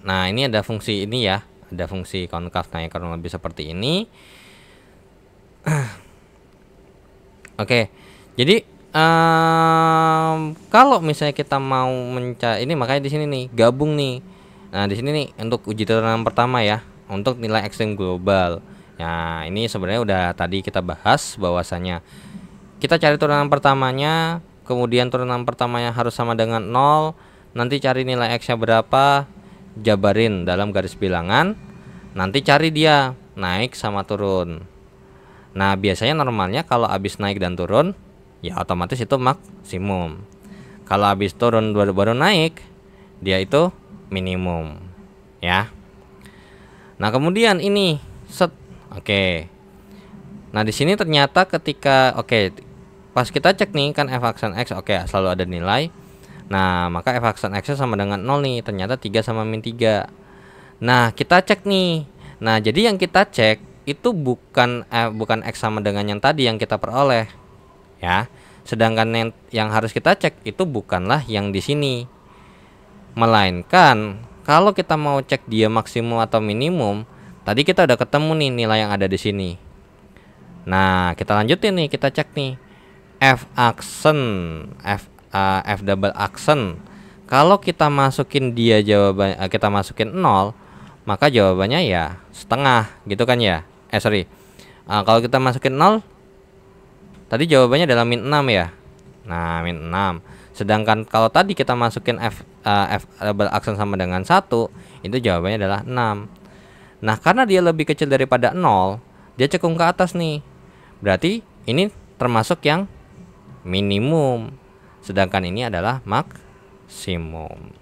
Nah, ini ada fungsi ini ya, ada fungsi konkav naik kurang lebih seperti ini. Oke. Jadi kalau misalnya kita mau mencari ini, makanya di sini nih gabung nih. Nah, di sini nih untuk uji turunan pertama ya, untuk nilai ekstrim global. Nah, ini sebenarnya udah tadi kita bahas bahwasanya kita cari turunan pertamanya, kemudian turunan pertamanya harus sama dengan 0, nanti cari nilai X-nya berapa, jabarin dalam garis bilangan, nanti cari dia naik sama turun. Nah, biasanya normalnya kalau habis naik dan turun, ya otomatis itu maksimum. Kalau habis turun baru naik, dia itu minimum, ya. Nah, kemudian ini set. Oke. Nah, di sini ternyata ketika pas kita cek nih kan f aksen x selalu ada nilai. Nah, maka f aksen x sama dengan 0 nih, ternyata 3 sama min 3. Nah, kita cek nih. Nah, jadi yang kita cek itu bukan x sama dengan yang tadi yang kita peroleh, ya. Sedangkan yang harus kita cek itu bukanlah yang di sini, melainkan kalau kita mau cek dia maksimum atau minimum, tadi kita udah ketemu nih nilai yang ada di sini. Nah, kita lanjutin nih, kita cek nih f double aksen. Kalau kita masukin dia jawaban kita masukin 0, maka jawabannya ya setengah gitu kan ya. Kalau kita masukin 0, tadi jawabannya adalah min 6 ya. Nah, min 6. Sedangkan kalau tadi kita masukin f double aksen sama dengan 1, itu jawabannya adalah 6. Nah, karena dia lebih kecil daripada 0, dia cekung ke atas nih. Berarti ini termasuk yang minimum. Sedangkan ini adalah maksimum.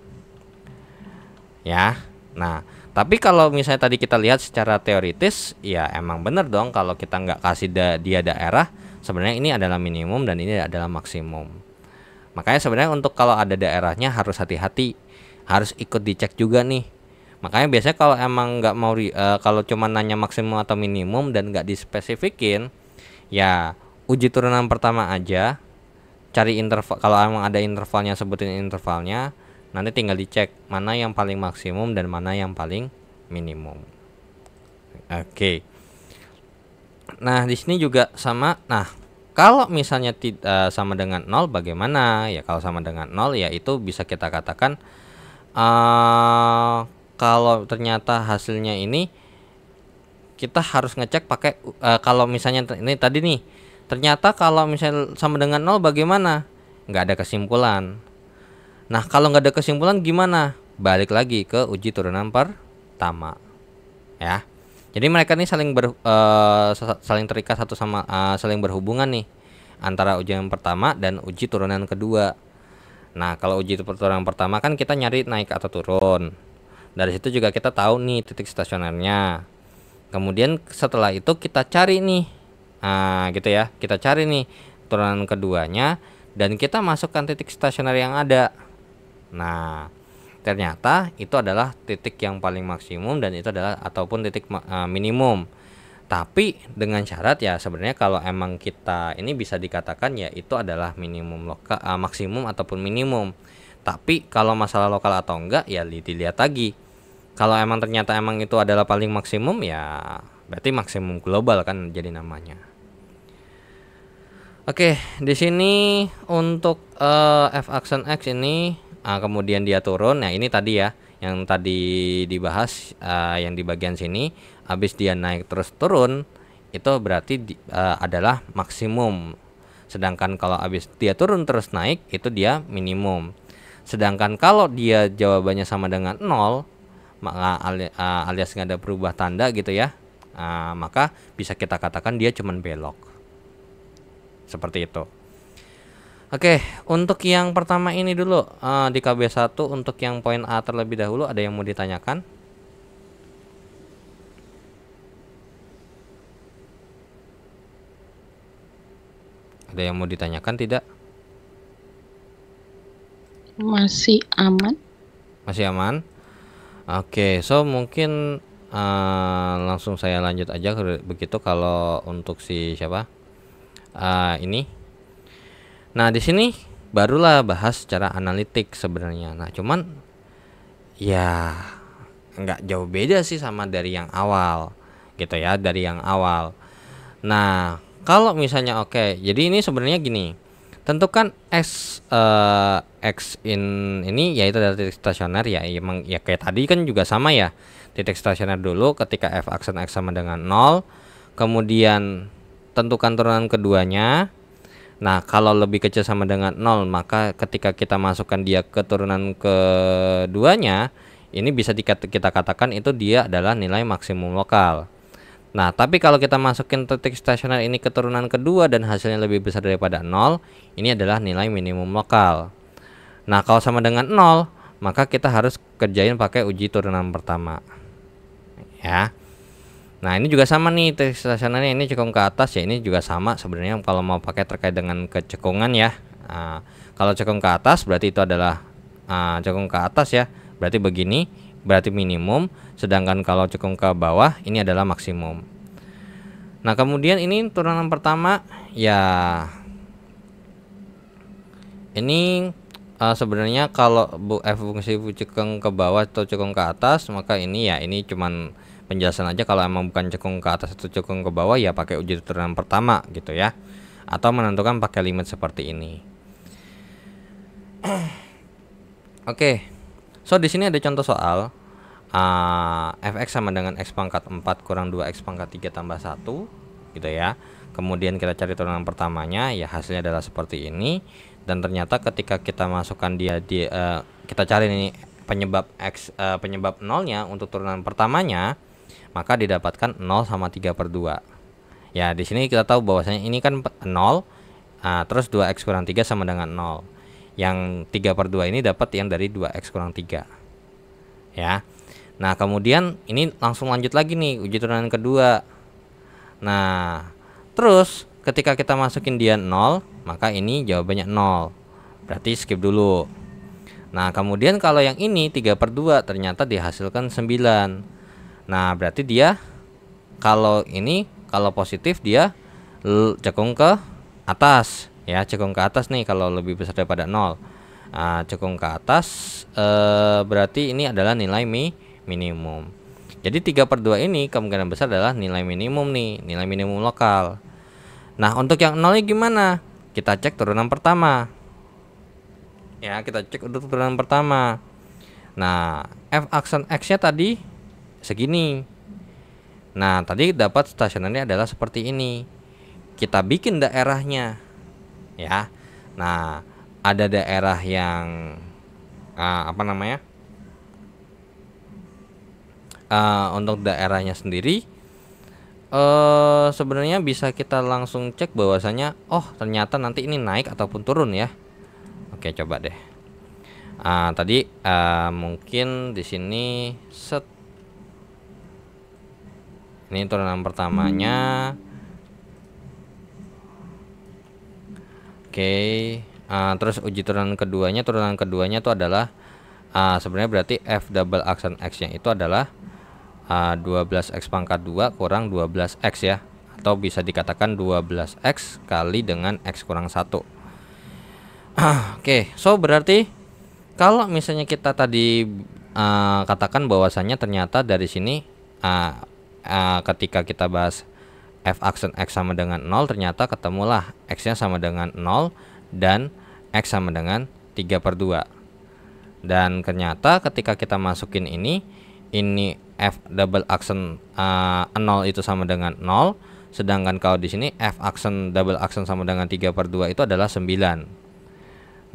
Ya. Nah, tapi kalau misalnya tadi kita lihat secara teoritis, ya emang bener dong kalau kita nggak kasih dia daerah, sebenarnya ini adalah minimum dan ini adalah maksimum. Makanya sebenarnya untuk kalau ada daerahnya harus hati-hati, harus ikut dicek juga nih. Makanya biasanya kalau emang nggak mau kalau cuma nanya maksimum atau minimum dan nggak dispesifikin, ya uji turunan pertama aja, cari interval. Kalau emang ada intervalnya, sebutin intervalnya, nanti tinggal dicek mana yang paling maksimum dan mana yang paling minimum. Oke. Nah, di sini juga sama. Nah, kalau misalnya sama dengan 0 bagaimana? Ya kalau sama dengan 0 ya itu bisa kita katakan kalau ternyata hasilnya ini kita harus ngecek pakai kalau misalnya ini tadi nih, ternyata kalau misalnya sama dengan 0 bagaimana? Nggak ada kesimpulan. Nah, kalau nggak ada kesimpulan gimana? Balik lagi ke uji turunan pertama, ya. Jadi mereka nih saling terikat satu sama saling berhubungan nih antara ujian pertama dan uji turunan kedua. Nah, kalau uji turunan pertama kan kita nyari naik atau turun. Dari situ juga kita tahu nih titik stasionernya. Kemudian setelah itu kita cari nih, gitu ya, kita cari nih turunan keduanya dan kita masukkan titik stasioner yang ada. Nah, ternyata itu adalah titik yang paling maksimum dan itu adalah ataupun titik minimum. Tapi dengan syarat ya sebenarnya kalau emang kita ini bisa dikatakan ya itu adalah minimum lokal, maksimum ataupun minimum. Tapi kalau masalah lokal atau enggak ya dilihat lagi. Kalau emang ternyata emang itu adalah paling maksimum ya berarti maksimum global kan jadi namanya. Oke, di sini untuk f action x ini kemudian dia turun. Nah, ini tadi ya yang tadi dibahas, yang di bagian sini habis dia naik terus turun itu berarti adalah maksimum. Sedangkan kalau habis dia turun terus naik itu dia minimum. Sedangkan kalau dia jawabannya sama dengan 0 maka alias nggak ada berubah tanda gitu ya, maka bisa kita katakan dia cuman belok. Seperti itu. Oke, untuk yang pertama ini dulu di KB1 untuk yang poin A terlebih dahulu ada yang mau ditanyakan? Ada yang mau ditanyakan tidak? Masih aman. Masih aman? Oke, so mungkin langsung saya lanjut aja begitu kalau untuk si siapa? Ini. Nah, di sini barulah bahas secara analitik sebenarnya. Nah, cuman ya nggak jauh beda sih sama dari yang awal gitu ya, dari yang awal. Nah, kalau misalnya jadi ini sebenarnya gini. Tentukan x in ini yaitu dari titik stasioner ya, emang ya kayak tadi kan juga sama ya. Titik stasioner dulu ketika f aksen x sama dengan 0. Kemudian tentukan turunan keduanya. Nah, kalau lebih kecil sama dengan 0, maka ketika kita masukkan dia ke turunan keduanya, ini bisa kita katakan itu dia adalah nilai maksimum lokal. Nah, tapi kalau kita masukin titik stasioner ini ke turunan kedua dan hasilnya lebih besar daripada 0, ini adalah nilai minimum lokal. Nah, kalau sama dengan 0, maka kita harus kerjain pakai uji turunan pertama. Ya. Nah, ini juga sama nih titik stasionernya ini cekung ke atas ya, ini juga sama sebenarnya kalau mau pakai terkait dengan kecekungan ya. Kalau cekung ke atas berarti itu adalah cekung ke atas ya. Berarti begini, berarti minimum, sedangkan kalau cekung ke bawah ini adalah maksimum. Nah, kemudian ini turunan pertama ya ini sebenarnya kalau fungsi cekung ke bawah atau cekung ke atas, maka ini ya ini cuman penjelasan aja. Kalau emang bukan cekung ke atas atau cekung ke bawah ya pakai uji turunan pertama gitu ya, atau menentukan pakai limit seperti ini. Oke. So di sini ada contoh soal fx sama dengan x pangkat 4 kurang 2x pangkat 3 tambah 1 gitu ya. Kemudian kita cari turunan pertamanya, ya hasilnya adalah seperti ini. Dan ternyata ketika kita masukkan dia di kita cari ini penyebab x penyebab nolnya untuk turunan pertamanya, maka didapatkan 0 sama 3/2. Ya, di sini kita tahu bahwasanya ini kan 0, terus 2x kurang 3 sama dengan 0. Yang 3/2 ini dapat yang dari 2x kurang 3. Ya. Nah, kemudian ini langsung lanjut lagi nih uji turunan kedua. Nah, terus ketika kita masukin dia 0, maka ini jawabannya 0. Berarti skip dulu. Nah, kemudian kalau yang ini 3/2 ternyata dihasilkan 9. Nah, berarti dia kalau ini kalau positif dia cekung ke atas ya, cekung ke atas nih kalau lebih besar daripada 0. Cekung ke atas berarti ini adalah nilai minimum. Jadi 3/2 ini kemungkinan besar adalah nilai minimum nih, nilai minimum lokal. Nah, untuk yang 0 gimana? Kita cek turunan pertama. Ya, kita cek untuk turunan pertama. Nah, f aksen x-nya tadi segini. Nah, tadi dapat stasionernya adalah seperti ini. Kita bikin daerahnya. Ya. Nah, ada daerah yang untuk daerahnya sendiri sebenarnya bisa kita langsung cek bahwasanya ternyata nanti ini naik ataupun turun ya. Oke, coba deh. Tadi mungkin di sini set ini turunan pertamanya. Oke, terus uji turunan keduanya itu adalah sebenarnya berarti f double aksen x nya itu adalah 12x pangkat 2 kurang 12x ya, atau bisa dikatakan 12x kali dengan x kurang 1. Oke, so berarti kalau misalnya kita tadi katakan bahwasannya ternyata dari sini ketika kita bahas f aksen x sama dengan 0, ternyata ketemulah x nya sama dengan 0 dan x sama dengan 3/2. Dan ternyata ketika kita masukin ini f double aksen 0 itu sama dengan 0, sedangkan kalau di sini f aksen double aksen sama dengan 3/2 itu adalah 9.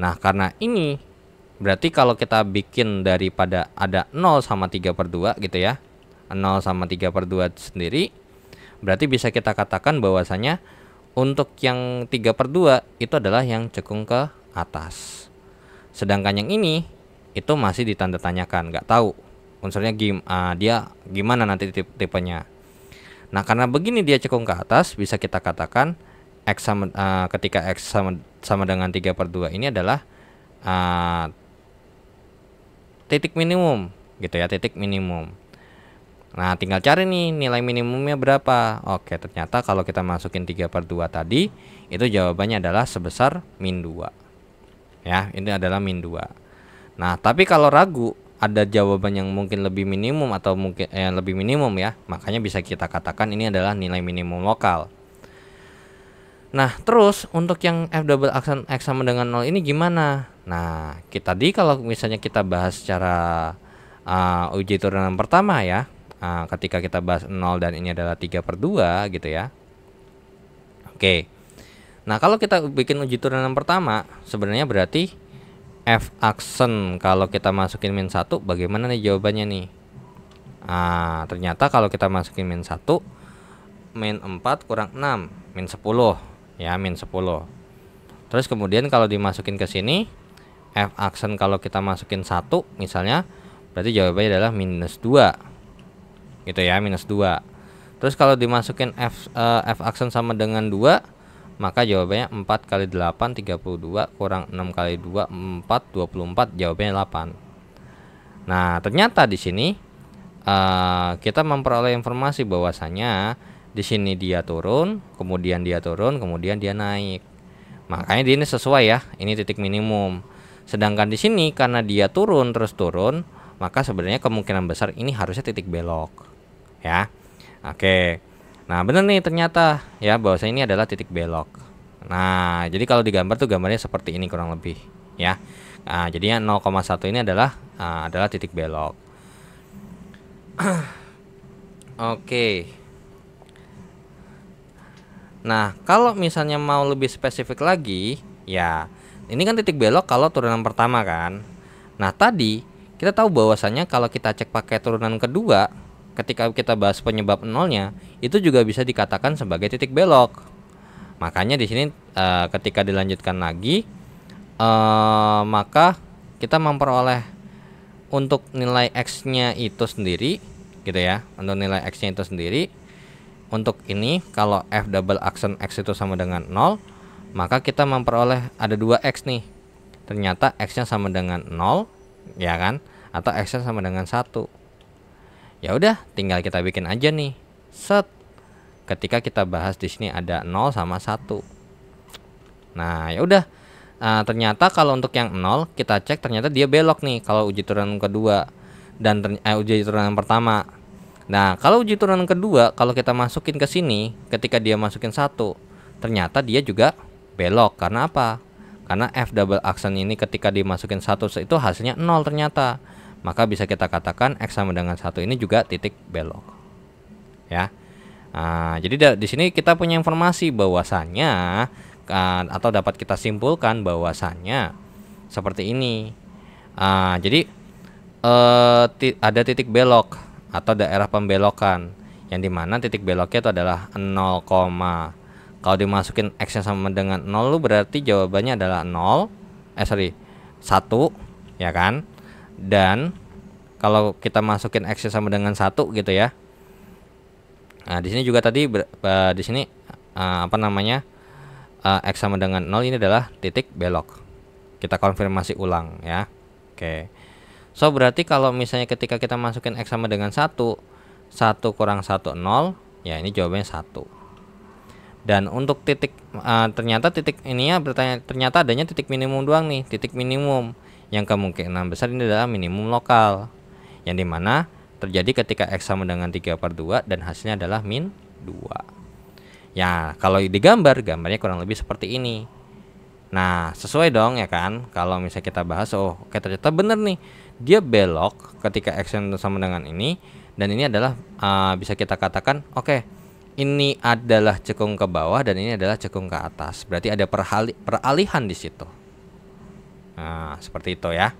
Nah, karena ini berarti kalau kita bikin daripada ada 0 sama 3/2 gitu ya, 0 sama 3/2 sendiri, berarti bisa kita katakan bahwasanya untuk yang 3/2 itu adalah yang cekung ke atas. Sedangkan yang ini itu masih ditanda tanyakan, nggak tahu unsurnya dia gimana nanti tipenya. Nah, karena begini dia cekung ke atas, bisa kita katakan x sama ketika x sama dengan 3/2 ini adalah titik minimum gitu ya, titik minimum. Nah, tinggal cari nih nilai minimumnya berapa. Oke, ternyata kalau kita masukin 3/2 tadi, itu jawabannya adalah sebesar -2. Ya, ini adalah -2. Nah, tapi kalau ragu ada jawaban yang mungkin lebih minimum atau mungkin lebih minimum ya, makanya bisa kita katakan ini adalah nilai minimum lokal. Nah, terus untuk yang f double aksen x sama dengan 0 ini gimana? Nah, tadi kalau misalnya kita bahas secara uji turunan pertama ya, ketika kita bahas 0 dan ini adalah 3/2 gitu ya. Oke. Nah, kalau kita bikin uji turunan pertama, sebenarnya berarti f aksen kalau kita masukin -1, bagaimana nih jawabannya nih? Ternyata kalau kita masukin -1, -4 kurang 6, -10 ya, -10. Terus kemudian kalau dimasukin ke sini, f aksen kalau kita masukin 1 misalnya, berarti jawabannya adalah -2 gitu ya, -2. Terus kalau dimasukin f aksen sama dengan 2, maka jawabannya 4 kali 8 32 kurang 6 kali 2 4 24, jawabannya 8. Nah, ternyata di sini kita memperoleh informasi bahwasanya di sini dia turun, kemudian dia turun, kemudian dia naik. Makanya di ini sesuai ya, ini titik minimum. Sedangkan di sini karena dia turun terus turun, maka sebenarnya kemungkinan besar ini harusnya titik belok. Ya. Oke. Nah, benar nih ternyata ya bahwasanya ini adalah titik belok. Nah, jadi kalau digambar tuh gambarnya seperti ini kurang lebih ya. Nah, jadinya 0,1 ini adalah titik belok. Oke. Nah, kalau misalnya mau lebih spesifik lagi, ya ini kan titik belok kalau turunan pertama kan. Nah, tadi kita tahu bahwasannya kalau kita cek pakai turunan kedua, ketika kita bahas penyebab nolnya, itu juga bisa dikatakan sebagai titik belok. Makanya di sini ketika dilanjutkan lagi, maka kita memperoleh untuk nilai x-nya itu sendiri, gitu ya. Untuk nilai x-nya itu sendiri, untuk ini kalau f double aksen x itu sama dengan 0, maka kita memperoleh ada 2x nih. Ternyata x-nya sama dengan 0, ya kan? Atau x-nya sama dengan 1. Ya udah, tinggal kita bikin aja nih. Set. Ketika kita bahas di sini ada 0 sama 1. Nah, ya udah. Ternyata kalau untuk yang 0 kita cek ternyata dia belok nih kalau uji turunan kedua dan uji turunan pertama. Nah, kalau uji turunan kedua kalau kita masukin ke sini, ketika dia masukin 1, ternyata dia juga belok. Karena apa? Karena f double aksen ini ketika dimasukin 1 itu hasilnya 0 ternyata. Maka bisa kita katakan x sama dengan 1 ini juga titik belok. Ya. Jadi di sini kita punya informasi bahwasannya atau dapat kita simpulkan bahwasannya seperti ini. Jadi ada titik belok atau daerah pembelokan yang dimana titik beloknya itu adalah 0, kalau dimasukin x nya sama dengan 0 berarti jawabannya adalah 1 ya kan? Dan kalau kita masukin X sama dengan 1 gitu ya. Nah, di sini juga tadi di sini apa namanya? X sama dengan 0 ini adalah titik belok. Kita konfirmasi ulang ya. Oke. So berarti kalau misalnya ketika kita masukin X sama dengan 1 kurang 1 0, ya ini jawabannya 1. Dan untuk titik ternyata titik ininya ternyata adanya titik minimum doang nih, titik minimum yang kemungkinan besar ini adalah minimum lokal, yang dimana terjadi ketika X sama dengan 3/2 dan hasilnya adalah min 2. Ya kalau gambarnya kurang lebih seperti ini. Nah sesuai dong ya kan, kalau misalnya kita bahas, oh oke ternyata bener nih, dia belok ketika X yang sama dengan ini, dan ini adalah bisa kita katakan oke, ini adalah cekung ke bawah dan ini adalah cekung ke atas, berarti ada peralihan di situ. Nah seperti itu ya.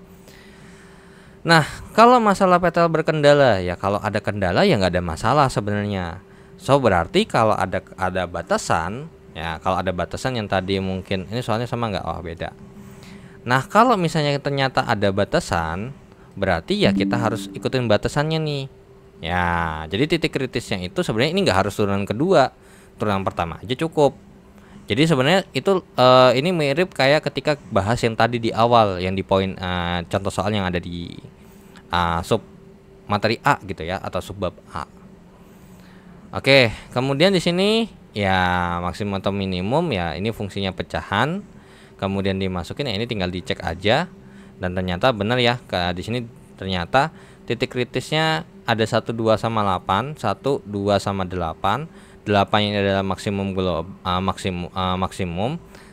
Nah kalau masalah PTL berkendala, ya kalau ada kendala ya nggak ada masalah sebenarnya. So berarti kalau ada batasan, ya kalau ada batasan yang tadi mungkin ini soalnya sama nggak? Oh beda. Nah kalau misalnya ternyata ada batasan, berarti ya kita harus ikutin batasannya nih. Ya jadi titik kritisnya itu sebenarnya ini nggak harus turunan kedua, turunan pertama aja cukup. Jadi sebenarnya itu ini mirip kayak ketika bahas yang tadi di awal, yang di poin contoh soal yang ada di sub materi A gitu ya, atau subbab A. Oke, kemudian di sini ya maksimum atau minimum, ya ini fungsinya pecahan. Kemudian dimasukin, ya ini tinggal dicek aja, dan ternyata benar ya. Di sini ternyata titik kritisnya ada 1 2 sama 8, 1 2 sama 8. 8 ini adalah maksimum,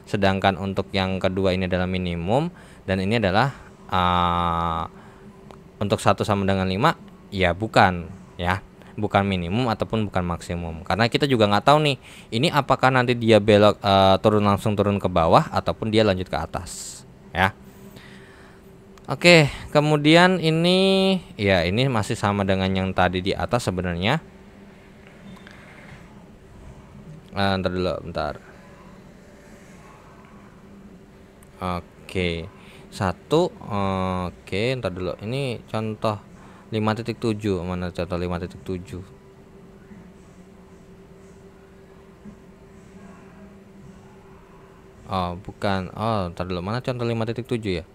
sedangkan untuk yang kedua ini adalah minimum, dan ini adalah untuk 1 sama dengan 5 ya bukan ya. Bukan minimum ataupun bukan maksimum, karena kita juga nggak tahu nih ini apakah nanti dia belok langsung turun ke bawah ataupun dia lanjut ke atas ya. Oke, kemudian ini ya ini masih sama dengan yang tadi di atas sebenarnya. Bentar. Oke, ntar dulu, ini contoh 5.7, mana contoh 5.7? Oh bukan, oh ntar dulu, mana contoh 5.7 ya?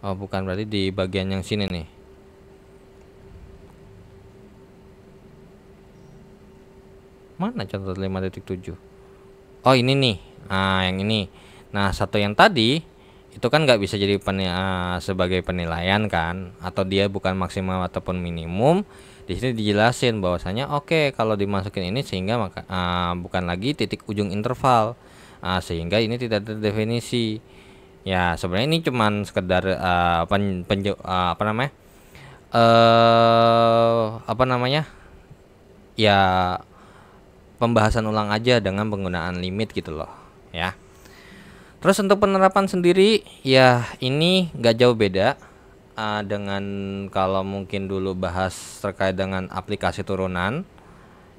Oh bukan, berarti di bagian yang sini nih. Mana contoh 5.7? Oh ini nih, yang ini. Nah satu yang tadi itu kan nggak bisa jadi sebagai penilaian kan, atau dia bukan maksimal ataupun minimum. Di sini dijelasin bahwasanya oke, kalau dimasukin ini sehingga bukan lagi titik ujung interval, sehingga ini tidak terdefinisi. Ya sebenarnya ini cuman sekedar ya pembahasan ulang aja dengan penggunaan limit gitu loh ya. Terus untuk penerapan sendiri ya ini nggak jauh beda dengan kalau mungkin dulu bahas terkait dengan aplikasi turunan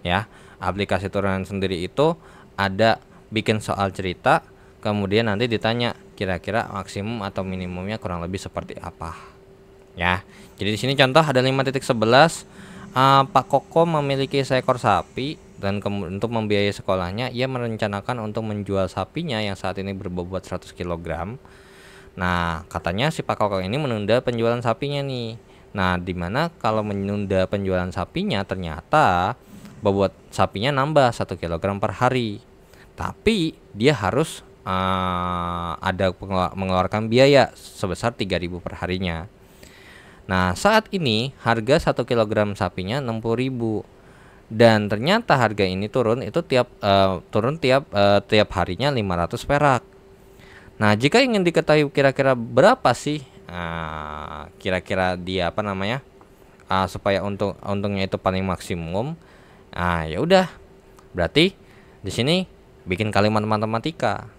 ya. Aplikasi turunan sendiri itu ada bikin soal cerita, kemudian nanti ditanya kira-kira maksimum atau minimumnya kurang lebih seperti apa ya. Jadi di sini contoh ada 5.11, Pak Koko memiliki seekor sapi dan untuk membiayai sekolahnya ia merencanakan untuk menjual sapinya yang saat ini berbobot 100 kg. Nah katanya si Pak Koko ini menunda penjualan sapinya nih. Nah dimana kalau menunda penjualan sapinya ternyata bobot sapinya nambah 1 kg per hari, tapi dia harus ada mengeluarkan biaya sebesar 3.000 per harinya. Nah saat ini harga 1 kg sapinya 60.000, dan ternyata harga ini turun tiap harinya 500 perak. Nah jika ingin diketahui kira-kira berapa sih kira-kira dia supaya untungnya itu paling maksimum, ya udah berarti di sini bikin kalimat matematika.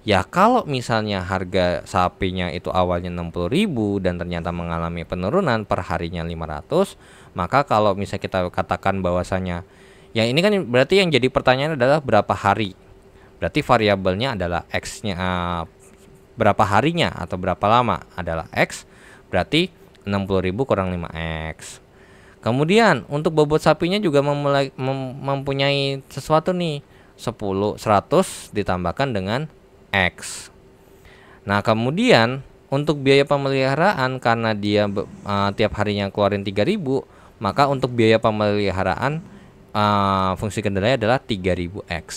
Ya kalau misalnya harga sapinya itu awalnya 60.000 dan ternyata mengalami penurunan per harinya 500, maka kalau misalnya kita katakan bahwasanya ya ini kan berarti yang jadi pertanyaan adalah berapa hari. Berarti variabelnya adalah X-nya, berapa harinya atau berapa lama adalah X, berarti 60.000 kurang 5X. Kemudian untuk bobot sapinya juga mempunyai sesuatu nih, 100 ditambahkan dengan X. Nah kemudian untuk biaya pemeliharaan, karena dia tiap harinya keluarin 3.000, maka untuk biaya pemeliharaan fungsi kendalanya adalah 3.000X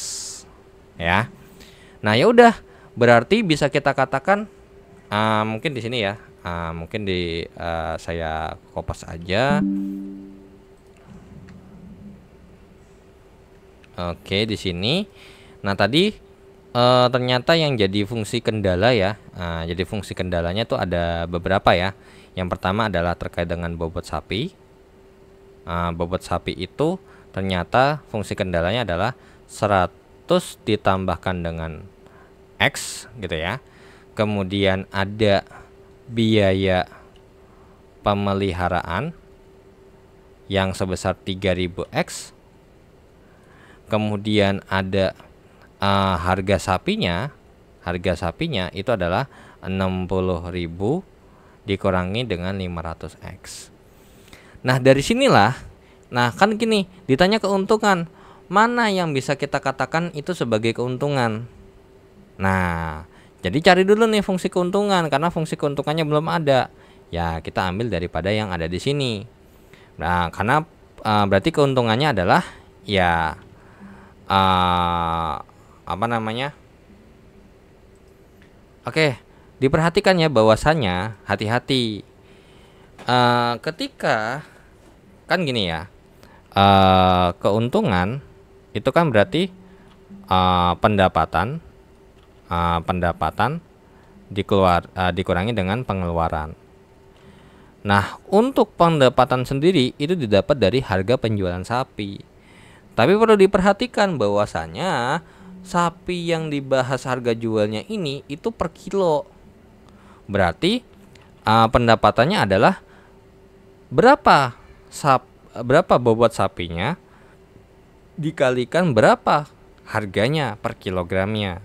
ya. Nah ya udah, berarti bisa kita katakan mungkin di sini ya, mungkin saya kopas aja. Oke, di sini. Nah, tadi ternyata yang jadi fungsi kendala ya. Jadi fungsi kendalanya tuh ada beberapa ya. Yang pertama adalah terkait dengan bobot sapi. Bobot sapi itu ternyata fungsi kendalanya adalah 100 ditambahkan dengan X gitu ya. Kemudian ada biaya pemeliharaan yang sebesar 3.000X. Kemudian ada harga sapinya itu adalah 60.000 dikurangi dengan 500X. Nah dari sinilah, nah kan gini, ditanya keuntungan, mana yang bisa kita katakan itu sebagai keuntungan. Nah jadi cari dulu nih fungsi keuntungan, karena fungsi keuntungannya belum ada. Ya kita ambil daripada yang ada di sini. Nah karena berarti keuntungannya adalah ya apa namanya? Oke, diperhatikan ya bahwasannya hati-hati ketika kan gini ya, keuntungan itu kan berarti pendapatan dikurangi dengan pengeluaran. Nah untuk pendapatan sendiri itu didapat dari harga penjualan sapi. Tapi perlu diperhatikan bahwasanya sapi yang dibahas harga jualnya ini itu per kilo. Berarti pendapatannya adalah berapa bobot sapinya dikalikan berapa harganya per kilogramnya.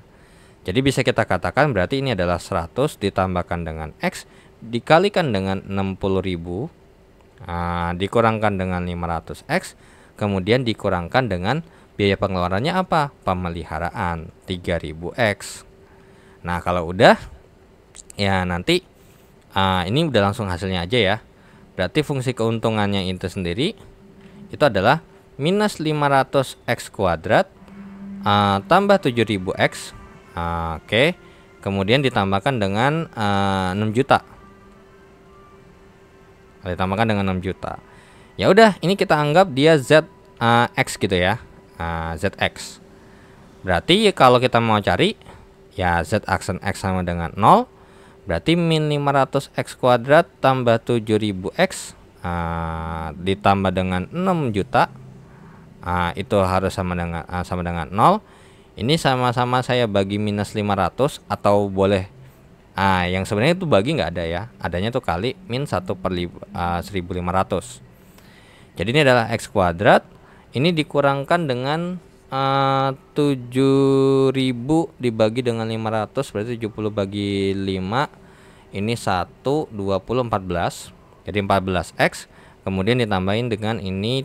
Jadi bisa kita katakan berarti ini adalah 100 ditambahkan dengan X dikalikan dengan 60.000 dikurangkan dengan 500X. Kemudian dikurangkan dengan biaya pengeluarannya apa? Pemeliharaan 3.000X. Nah kalau udah ya nanti ini udah langsung hasilnya aja ya. Berarti fungsi keuntungannya itu sendiri itu adalah minus 500X kuadrat tambah 7.000X. Oke. Kemudian ditambahkan dengan 6 juta. Ditambahkan dengan 6 juta. Ya udah, ini kita anggap dia X gitu ya, ZX. Berarti kalau kita mau cari ya Z aksen X sama dengan 0, berarti min 500X kuadrat tambah 7.000X ditambah dengan 6 juta, itu harus sama dengan 0. Ini sama-sama saya bagi minus 500 atau boleh yang sebenarnya itu bagi nggak ada ya, adanya tuh kali min 1/1500. Jadi ini adalah X kuadrat, ini dikurangkan dengan 7.000 dibagi dengan 500, berarti 70 bagi 5, ini 1, 20, 14, jadi 14X. Kemudian ditambahin dengan ini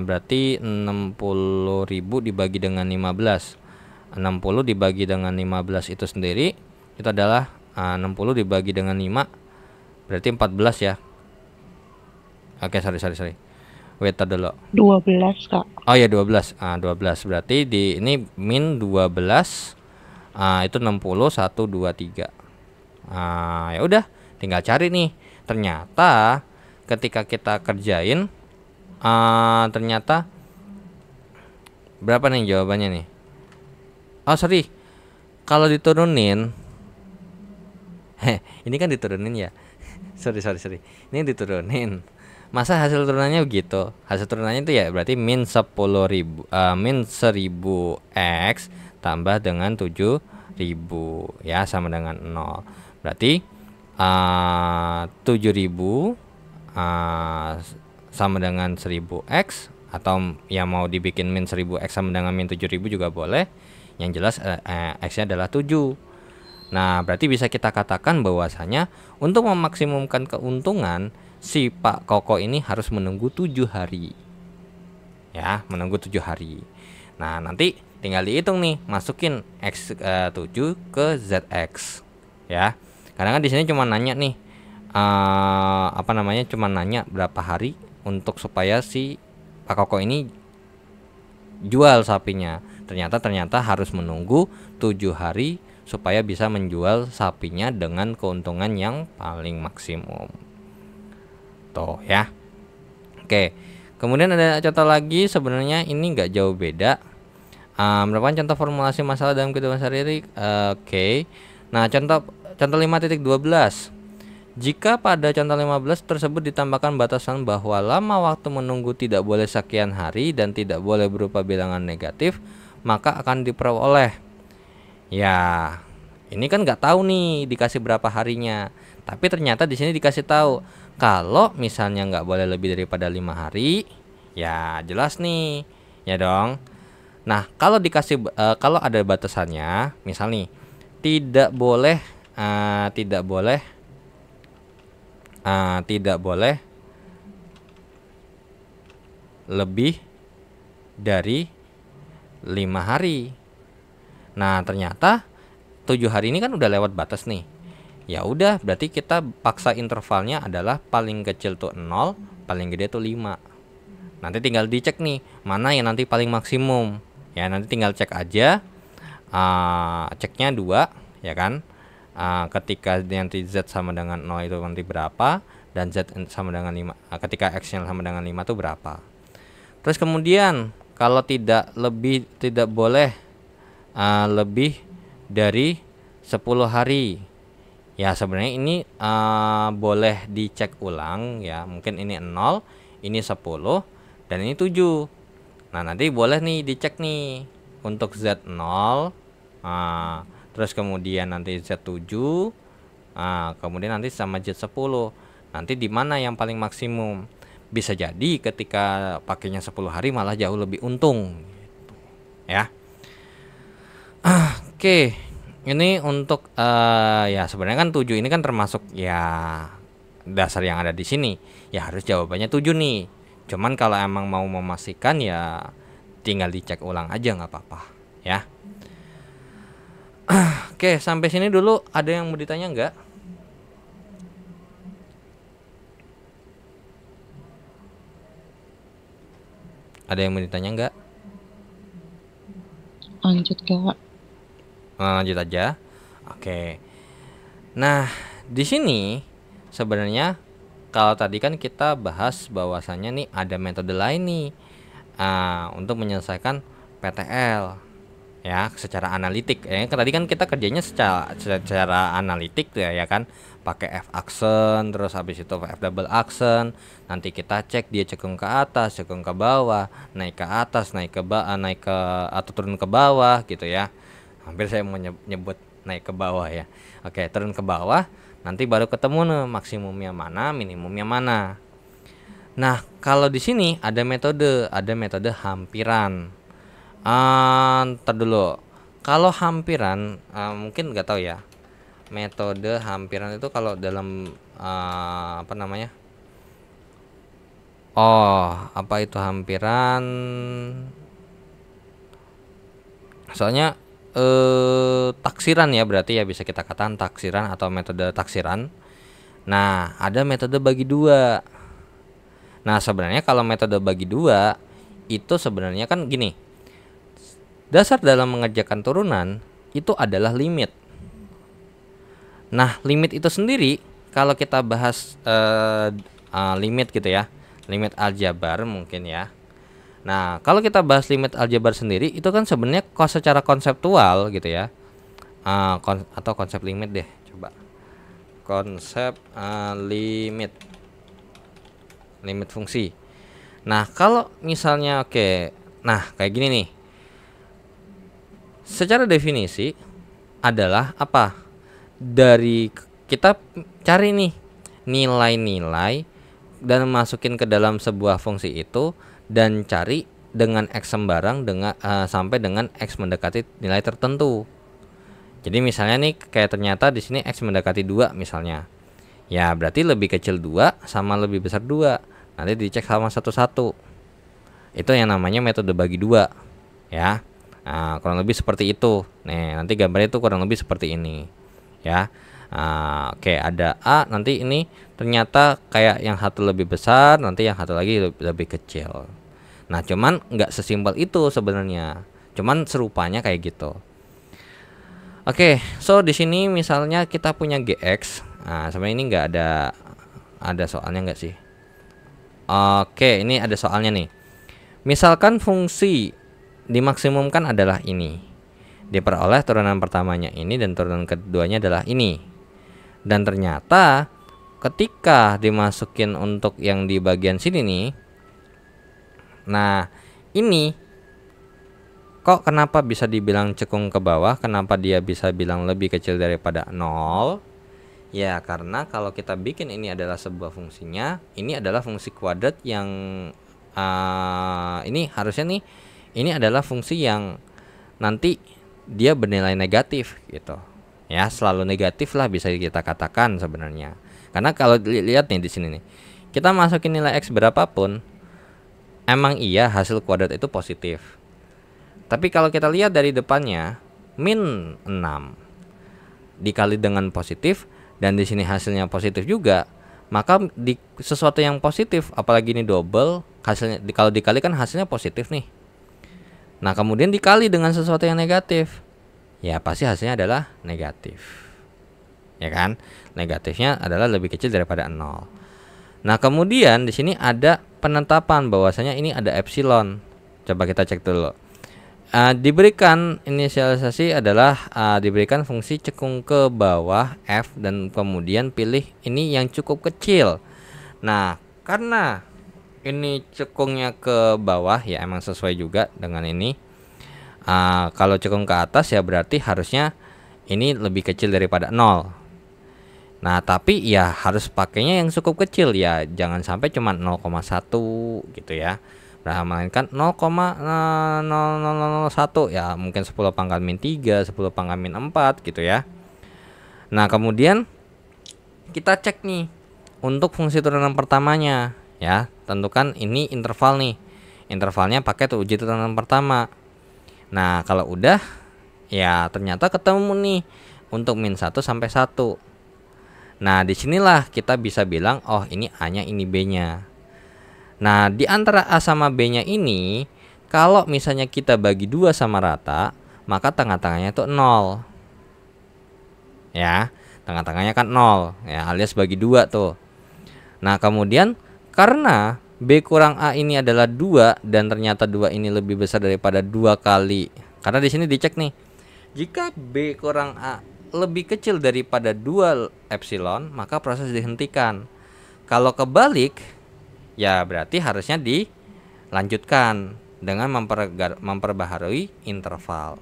berarti 60.000 dibagi dengan 15, 60 dibagi dengan 15 itu sendiri, itu adalah 60 dibagi dengan 5, berarti 14 ya. Oke, sorry. Wait dulu. 12 Kak. Oh ya 12. 12 berarti di ini min 12 itu 60 1 2 3. Ya udah, tinggal cari nih. Ternyata ketika kita kerjain ternyata berapa nih jawabannya nih? Oh, sorry. Kalau diturunin ini kan diturunin ya. sorry. Ini diturunin. Masa hasil turunannya begitu? Hasil turunannya itu ya berarti min 10.000 min 1000X tambah dengan 7.000 ya sama dengan 0. Berarti 7.000 sama dengan 1000X, atau yang mau dibikin min 1000X sama dengan min 7.000 juga boleh. Yang jelas X nya adalah 7. Nah, berarti bisa kita katakan bahwasanya untuk memaksimumkan keuntungan, si Pak Koko ini harus menunggu 7 hari. Ya, menunggu 7 hari. Nah, nanti tinggal dihitung nih, masukin X7 ke ZX. Ya. Karena kan di sini cuma nanya nih cuma nanya berapa hari untuk supaya si Pak Koko ini jual sapinya. Ternyata harus menunggu 7 hari supaya bisa menjual sapinya dengan keuntungan yang paling maksimum. Tuh ya. Oke. Kemudian ada contoh lagi, sebenarnya ini nggak jauh beda. Merupakan contoh formulasi masalah dalam kehidupan sehari-hari. Oke. Nah, contoh 5.12. Jika pada contoh 15 tersebut ditambahkan batasan bahwa lama waktu menunggu tidak boleh sekian hari dan tidak boleh berupa bilangan negatif, maka akan diperoleh. Ya, ini kan nggak tahu nih dikasih berapa harinya. Tapi ternyata di sini dikasih tahu kalau misalnya nggak boleh lebih daripada 5 hari, ya jelas nih, ya dong. Nah, kalau dikasih kalau ada batasannya, misal nih tidak boleh lebih dari 5 hari. Nah, ternyata 7 hari ini kan udah lewat batas nih. Ya udah, berarti kita paksa intervalnya adalah paling kecil tuh 0, paling gede tuh 5. Nanti tinggal dicek nih, mana yang nanti paling maksimum. Ya, nanti tinggal cek aja. Ceknya 2, ya kan? Ketika nanti Z sama dengan 0 itu nanti berapa, dan Z sama dengan 5. Ketika X-nya sama dengan 5 itu berapa. Terus kemudian kalau tidak boleh lebih dari 10 hari. Ya, sebenarnya ini boleh dicek ulang ya. Mungkin ini 0, ini 10, dan ini 7. Nah, nanti boleh nih dicek nih untuk Z0. Terus kemudian nanti Z7. Kemudian nanti sama Z10. Nanti di mana yang paling maksimum? Bisa jadi ketika pakainya 10 hari malah jauh lebih untung gitu. Ya. Oke. Ini untuk ya sebenarnya kan 7 ini kan termasuk ya dasar yang ada di sini. Ya harus jawabannya 7 nih. Cuman kalau emang mau memastikan ya tinggal dicek ulang aja, nggak apa-apa ya. Oke, sampai sini dulu. Ada yang mau ditanya nggak? Ada yang mau ditanya nggak? Lanjut Kak. Lanjut aja. Oke. Nah, di sini sebenarnya kalau tadi kan kita bahas bahwasannya nih ada metode lain nih untuk menyelesaikan PTL ya secara analitik. Tadi kan kita kerjanya secara analitik tuh ya kan, pakai F aksen, terus habis itu F double aksen. Nanti kita cek dia cekung ke atas, cekung ke bawah, naik ke atas, naik ke atau turun ke bawah gitu ya. Hampir saya mau nyebut naik ke bawah ya. Oke, turun ke bawah, nanti baru ketemu nih maksimumnya mana, minimumnya mana. Nah, kalau di sini ada metode hampiran. Ntar dulu. Kalau hampiran mungkin nggak tahu ya. Metode hampiran itu kalau dalam apa namanya? Oh, apa itu hampiran? Soalnya taksiran ya, berarti ya bisa kita katakan taksiran atau metode taksiran. Nah, ada metode bagi 2. Nah, sebenarnya kalau metode bagi 2 itu sebenarnya kan gini. Dasar dalam mengerjakan turunan itu adalah limit. Nah, limit itu sendiri kalau kita bahas limit gitu ya. Limit aljabar mungkin ya. Nah, kalau kita bahas limit aljabar sendiri itu kan sebenarnya secara konseptual gitu ya. Atau konsep limit deh, coba. Konsep limit fungsi. Nah, kalau misalnya nah kayak gini nih. Secara definisi adalah apa? Dari kita cari nih nilai-nilai dan masukin ke dalam sebuah fungsi itu dan cari dengan X sembarang sampai dengan X mendekati nilai tertentu. Jadi misalnya nih kayak ternyata di sini X mendekati 2 misalnya. Ya berarti lebih kecil 2 sama lebih besar 2. Nanti dicek sama satu-satu. Itu yang namanya metode bagi 2 ya. Nah, kurang lebih seperti itu. Nih, nanti gambarnya itu kurang lebih seperti ini ya. Oke, ada A, nanti ini ternyata kayak yang satu lebih besar, nanti yang satu lagi lebih kecil. Nah, cuman nggak sesimpel itu sebenarnya. Cuman serupanya kayak gitu. Oke, so di sini misalnya kita punya GX. Nah, sebenarnya ini nggak ada soalnya nggak sih? Oke, ini ada soalnya nih. Misalkan fungsi dimaksimumkan adalah ini. Diperoleh turunan pertamanya ini dan turunan keduanya adalah ini. Dan ternyata ketika dimasukin untuk yang di bagian sini nih. Nah, ini kok kenapa bisa dibilang cekung ke bawah? Kenapa dia bisa bilang lebih kecil daripada 0? Ya, karena kalau kita bikin ini adalah sebuah fungsinya, ini adalah fungsi kuadrat yang ini harusnya nih, ini adalah fungsi yang nanti dia bernilai negatif gitu. Ya, selalu negatif lah bisa kita katakan sebenarnya. Karena kalau lihat nih di sini nih, kita masukin nilai X berapapun, emang iya hasil kuadrat itu positif. Tapi kalau kita lihat dari depannya, min 6 dikali dengan positif, dan di sini hasilnya positif juga, maka di sesuatu yang positif, apalagi ini double, hasilnya kalau dikali kan hasilnya positif nih. Nah, kemudian dikali dengan sesuatu yang negatif, ya pasti hasilnya adalah negatif. Ya kan? Negatifnya adalah lebih kecil daripada 0. Nah, kemudian di sini ada penetapan bahwasanya ini ada epsilon. Coba kita cek dulu. Diberikan inisialisasi adalah diberikan fungsi cekung ke bawah F dan kemudian pilih ini yang cukup kecil. Nah, karena ini cekungnya ke bawah ya emang sesuai juga dengan ini. Kalau cekung ke atas ya berarti harusnya ini lebih kecil daripada 0. Nah, tapi ya harus pakainya yang cukup kecil ya, jangan sampai cuma 0,1 gitu ya. Nah, melainkan 0,0001 ya, mungkin 10 pangkat min 3, 10 pangkat min 4 gitu ya. Nah, kemudian kita cek nih untuk fungsi turunan pertamanya ya. Tentukan ini interval nih. Intervalnya pakai tuh uji turunan pertama. Nah, kalau udah ya ternyata ketemu nih untuk min 1 sampai 1. Nah, disinilah kita bisa bilang oh ini A-nya, ini B-nya. Nah, di antara A sama B-nya ini, kalau misalnya kita bagi 2 sama rata, maka tengah-tengahnya itu 0. Ya, tengah-tengahnya kan 0, ya alias bagi 2 tuh. Nah, kemudian karena B kurang A ini adalah 2 dan ternyata 2 ini lebih besar daripada 2 kali. Karena di sini dicek nih. Jika B kurang A lebih kecil daripada 2 epsilon, maka proses dihentikan. Kalau kebalik, ya berarti harusnya dilanjutkan dengan memperbaharui interval.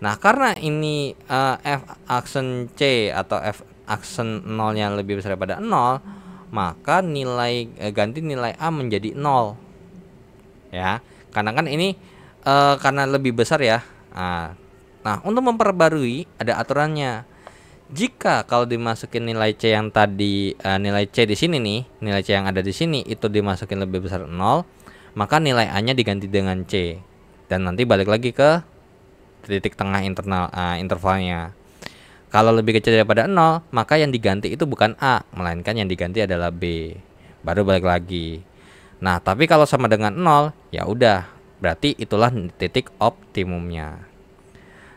Nah, karena ini F aksen C atau F aksen 0 nya lebih besar daripada 0, maka nilai ganti nilai A menjadi 0. Ya, karena kan ini karena lebih besar ya. Nah, untuk memperbarui ada aturannya. Jika kalau dimasukin nilai C yang tadi nilai C di sini nih, nilai C yang ada di sini itu dimasukin lebih besar 0, maka nilai A-nya diganti dengan C. Dan nanti balik lagi ke titik tengah intervalnya. Kalau lebih kecil daripada 0, maka yang diganti itu bukan A, melainkan yang diganti adalah B. Baru balik lagi. Nah, tapi kalau sama dengan 0, ya udah, berarti itulah titik optimumnya.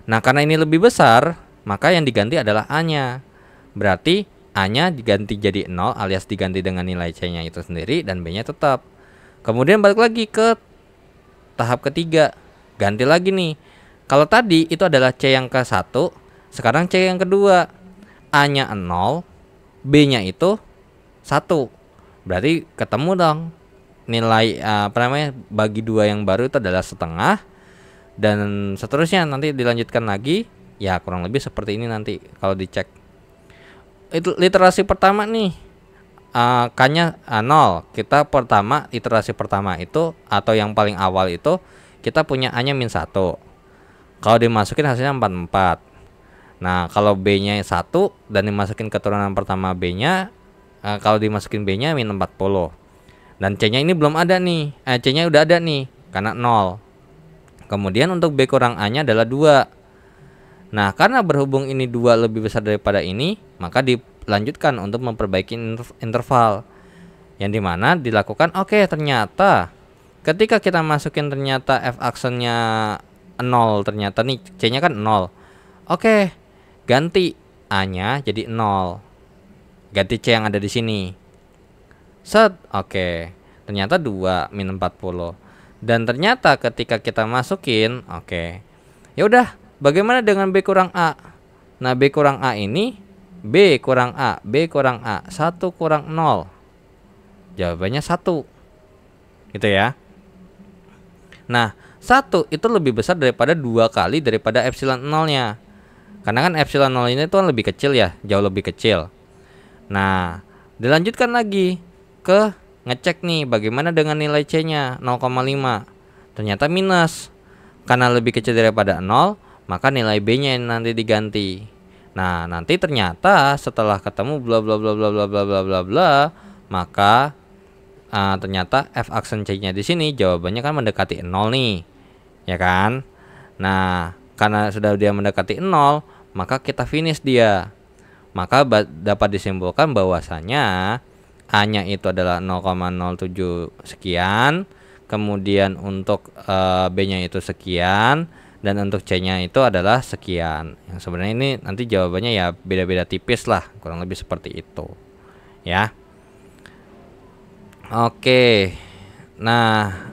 Nah, karena ini lebih besar, maka yang diganti adalah A-nya. Berarti A-nya diganti jadi 0 alias diganti dengan nilai C-nya itu sendiri dan B-nya tetap. Kemudian balik lagi ke tahap ketiga. Ganti lagi nih. Kalau tadi itu adalah C yang ke-1, sekarang C yang kedua. A-nya 0, B-nya itu 1. Berarti ketemu dong. Nilai bagi 2 yang baru itu adalah setengah. Dan seterusnya nanti dilanjutkan lagi. Ya kurang lebih seperti ini nanti kalau dicek. Itu literasi pertama nih, K-nya 0. Kita pertama, iterasi pertama itu atau yang paling awal itu kita punya A-nya min 1. Kalau dimasukin hasilnya 44. Nah, kalau B-nya 1 dan dimasukin ke turunan pertama B-nya, kalau dimasukin B-nya min 40. Dan C-nya ini belum ada nih. C-nya udah ada nih karena 0. Kemudian untuk B kurang A-nya adalah 2. Nah, karena berhubung ini 2 lebih besar daripada ini, maka dilanjutkan untuk memperbaiki interval. Yang dimana dilakukan, oke, ternyata ketika kita masukin ternyata F aksennya 0, ternyata nih C-nya kan 0. Oke, ganti A-nya jadi 0. Ganti C yang ada di sini. Set, oke. Ternyata 2 min 40. Dan ternyata ketika kita masukin, oke. Ya udah, bagaimana dengan B kurang A? Nah, B kurang A ini B kurang A, B kurang A, 1 kurang 0. Jawabannya 1. Gitu ya. Nah, 1 itu lebih besar daripada 2 kali daripada epsilon 0-nya. Karena kan epsilon 0 ini tuh lebih kecil ya, jauh lebih kecil. Nah, dilanjutkan lagi ke ngecek nih bagaimana dengan nilai C-nya 0,5. Ternyata minus. Karena lebih kecil daripada 0, maka nilai B-nya nanti diganti. Nah, nanti ternyata setelah ketemu bla bla bla bla bla bla bla bla bla, maka ternyata F aksen C-nya di sini jawabannya kan mendekati 0 nih. Ya kan? Nah, karena sudah dia mendekati 0, maka kita finish dia. Maka dapat disimpulkan bahwasanya A-nya itu adalah 0,07 sekian, kemudian untuk B-nya itu sekian, dan untuk C-nya itu adalah sekian. Yang sebenarnya ini nanti jawabannya ya beda-beda tipis lah, kurang lebih seperti itu. Ya. Oke. Nah,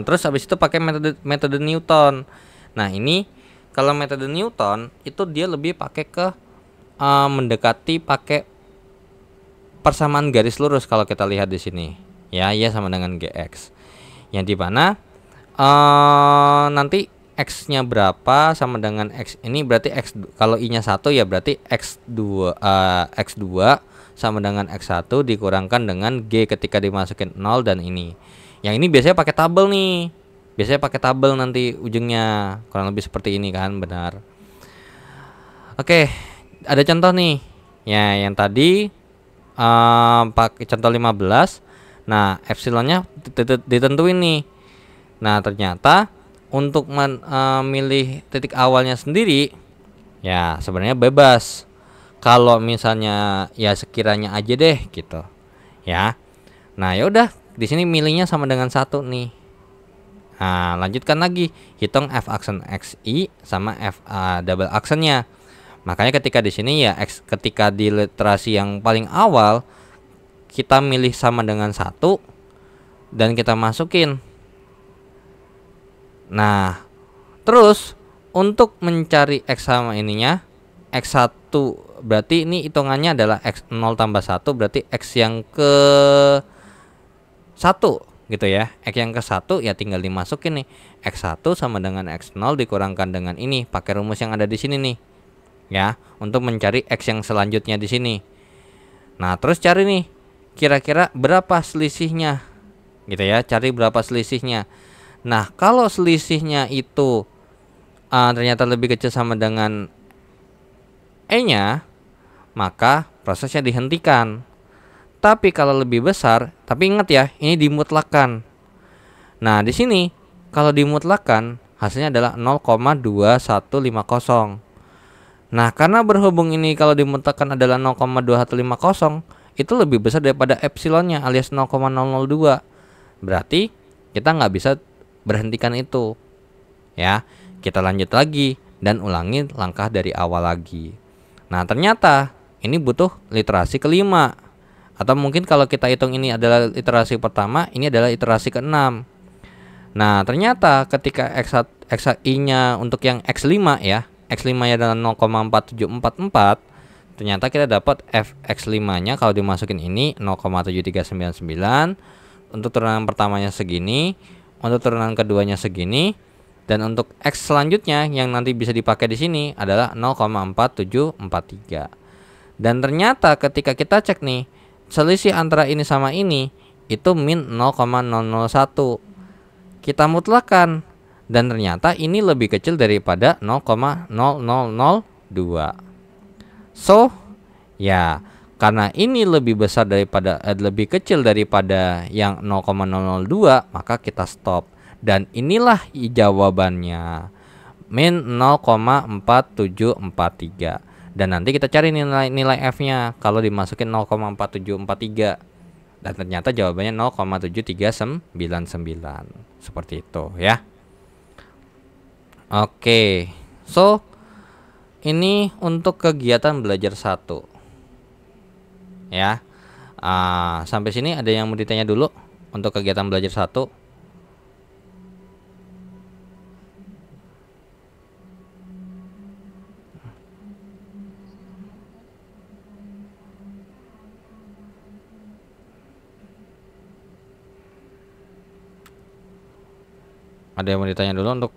terus habis itu pakai metode Newton. Nah, ini kalau metode Newton itu dia lebih pakai ke mendekati pakai persamaan garis lurus kalau kita lihat di sini. Ya, ya sama dengan GX. Yang dimana nanti X-nya berapa sama dengan X ini berarti X, kalau I-nya 1 ya berarti X2 sama dengan X1 dikurangkan dengan G ketika dimasukin 0 dan ini. Yang ini biasanya pakai tabel nih. Biasanya pakai tabel nanti ujungnya. Kurang lebih seperti ini kan, benar. Oke, ada contoh nih. Ya, yang tadi pakai contoh 15. Nah, epsilonnya ditentuin nih. Nah, ternyata untuk memilih titik awalnya sendiri ya sebenarnya bebas. Kalau misalnya ya sekiranya aja deh gitu. Ya. Nah, ya udah di sini milihnya sama dengan 1 nih. Nah, lanjutkan lagi, hitung F aksen XI sama F double aksennya. Makanya ketika di sini ya ketika di literasi yang paling awal kita milih sama dengan 1 dan kita masukin. Nah, terus untuk mencari X sama ininya, X1 berarti ini hitungannya adalah X0 tambah 1 berarti X yang ke 1 gitu ya. X yang ke 1 ya tinggal dimasukin nih. X1 sama dengan X0 dikurangkan dengan ini, pakai rumus yang ada di sini nih. Ya, untuk mencari X yang selanjutnya di sini. Nah, terus cari nih kira-kira berapa selisihnya. Gitu ya, cari berapa selisihnya. Nah, kalau selisihnya itu ternyata lebih kecil sama dengan E-nya, maka prosesnya dihentikan. Tapi kalau lebih besar, tapi ingat ya, ini dimutlakkan. Nah, di sini kalau dimutlakkan hasilnya adalah 0,2150. Nah, karena berhubung ini kalau dimutlakkan adalah 0,2150, itu lebih besar daripada epsilonnya alias 0,002. Berarti kita nggak bisa berhentikan itu. Ya, kita lanjut lagi dan ulangi langkah dari awal lagi. Nah, ternyata ini butuh literasi kelima. Atau mungkin kalau kita hitung ini adalah iterasi pertama, ini adalah iterasi ke-6. Nah, ternyata ketika XI-nya untuk yang X5 ya, X5-nya adalah 0,4744, ternyata kita dapat Fx5-nya kalau dimasukin ini 0,7399. Untuk turunan pertamanya segini, untuk turunan keduanya segini, dan untuk X selanjutnya yang nanti bisa dipakai di sini adalah 0,4743. Dan ternyata ketika kita cek nih, selisih antara ini sama ini itu min 0,001. Kita mutlakkan dan ternyata ini lebih kecil daripada 0,000 2. So, ya, karena ini lebih besar daripada lebih kecil daripada yang 0,002, maka kita stop. Dan inilah jawabannya. Min 0,4743. Dan nanti kita cari nilai F-nya kalau dimasukin 0,4743. Dan ternyata jawabannya 0,7399. Seperti itu ya. Oke. So, ini untuk kegiatan belajar 1. Ya. Sampai sini ada yang mau ditanya dulu untuk kegiatan belajar 1? Ada yang mau ditanya dulu untuk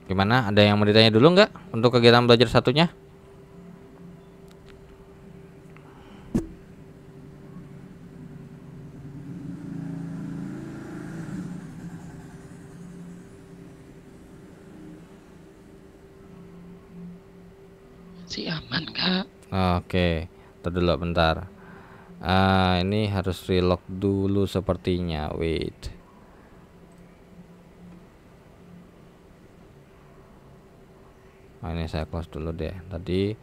gimana? Ada yang mau ditanya dulu nggak untuk kegiatan belajar 1-nya? Si aman, Kak. Oke, ntar dulu bentar. Ini harus reload dulu sepertinya. Wait. Ini saya close dulu deh. Tadi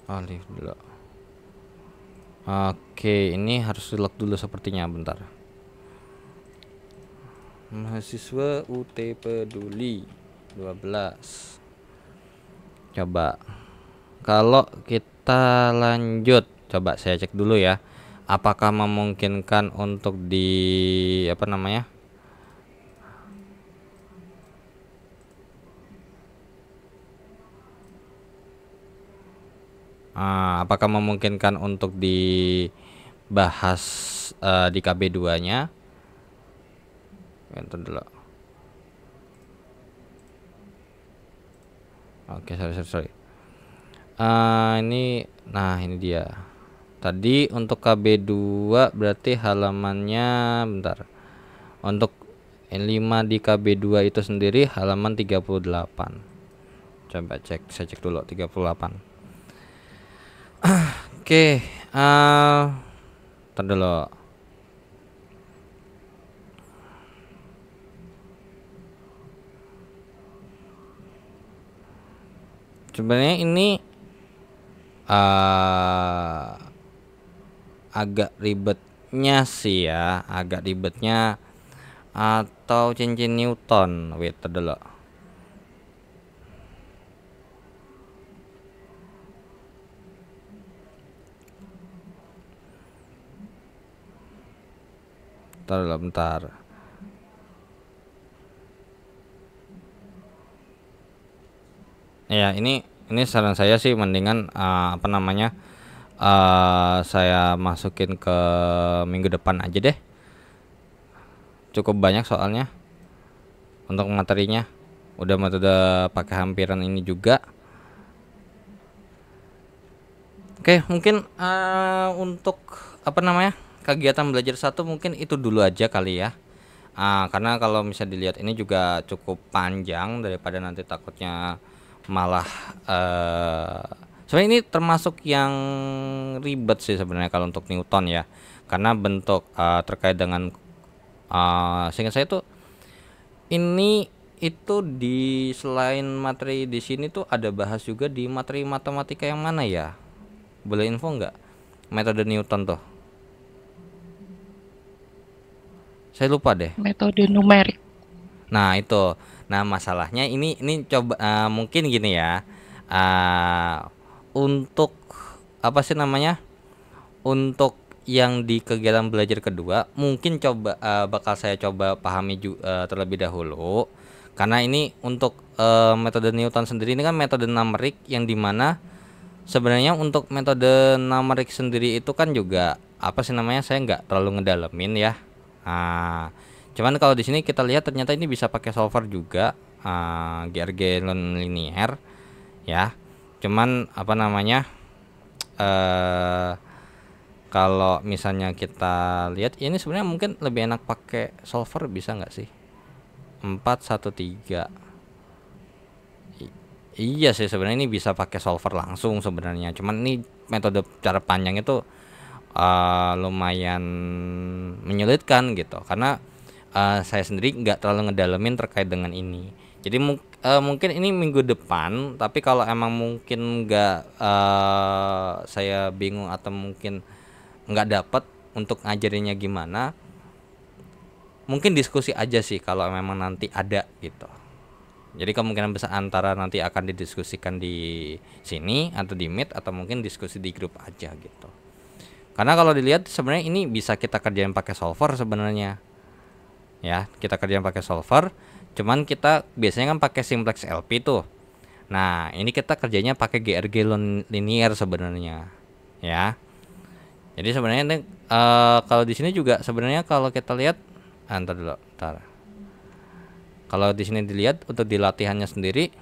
leave dulu. Oke, ini harus reload dulu sepertinya, bentar. Mahasiswa UT Peduli 12. Coba kalau kita lanjut, coba saya cek dulu ya. Apakah memungkinkan untuk di apa namanya? Apakah memungkinkan untuk dibahas di KB2-nya? Bentar dulu. Oke, sorry. Ini dia. Tadi untuk KB2 berarti halamannya bentar. Untuk N5 di KB2 itu sendiri halaman 38. Coba saya cek dulu 38. Oke, bentar dulu. Sebenarnya ini agak ribetnya sih ya, atau cincin Newton. Wait dulu. Bentar. Ya, ini saran saya sih mendingan saya masukin ke minggu depan aja deh. Cukup banyak soalnya untuk materinya. Udah metode pakai hampiran ini juga. Oke, mungkin untuk kegiatan belajar 1 mungkin itu dulu aja kali ya. Karena kalau bisa dilihat ini juga cukup panjang, daripada nanti takutnya malah sebenarnya ini termasuk yang ribet sih sebenarnya kalau untuk Newton ya, karena bentuk terkait dengan seingat saya tuh ini itu di selain materi di sini tuh ada bahas juga di materi matematika yang mana ya? Boleh info nggak metode Newton tuh? Saya lupa deh. Metode numerik. Nah itu, nah masalahnya ini coba mungkin gini ya, untuk apa sih namanya, untuk yang di kegiatan belajar kedua mungkin bakal saya coba pahami terlebih dahulu, karena ini untuk metode Newton sendiri ini kan metode numerik, yang dimana sebenarnya untuk metode numerik sendiri itu kan juga apa sih namanya, saya nggak terlalu ngedalamin ya. Cuman kalau di sini kita lihat ternyata ini bisa pakai solver juga, GRG non-linear ya. Cuman apa namanya, eh kalau misalnya kita lihat ini sebenarnya mungkin lebih enak pakai solver, bisa nggak sih? 413. Iya sih sebenarnya ini bisa pakai solver langsung sebenarnya. Cuman ini metode cara panjang itu lumayan menyulitkan gitu, karena saya sendiri nggak terlalu ngedalemin terkait dengan ini. Jadi mungkin ini minggu depan, tapi kalau emang mungkin nggak, saya bingung atau mungkin nggak dapat untuk ngajarinnya gimana, mungkin diskusi aja sih kalau memang nanti ada gitu. Jadi kemungkinan besar antara nanti akan didiskusikan di sini atau di Meet, atau mungkin diskusi di grup aja gitu. Karena kalau dilihat sebenarnya ini bisa kita kerjain pakai solver sebenarnya. Ya, kita kerjain pakai solver. Cuman kita biasanya kan pakai simplex LP tuh. Nah, ini kita kerjanya pakai GRG linear sebenarnya. Ya. Jadi sebenarnya ini, kalau di sini juga sebenarnya kalau kita lihat, ntar dulu, ntar. Kalau di sini dilihat untuk di latihannya sendiri,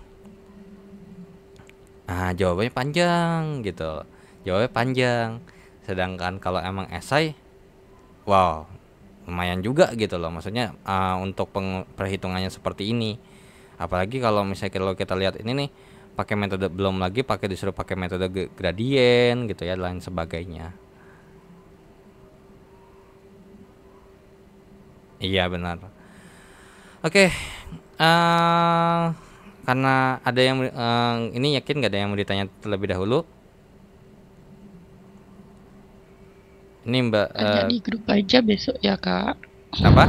jawabannya panjang gitu. Jawabnya panjang. Sedangkan kalau emang esai, wow, lumayan juga gitu loh. Maksudnya untuk perhitungannya seperti ini. Apalagi kalau misalnya kalau kita lihat ini nih, pakai metode, belum lagi disuruh pakai metode gradien gitu ya, dan lain sebagainya. Iya benar. Oke, karena ada yang ini, yakin nggak ada yang mau ditanya terlebih dahulu? Ini Mbak, Tanya di grup aja besok ya, Kak. apa?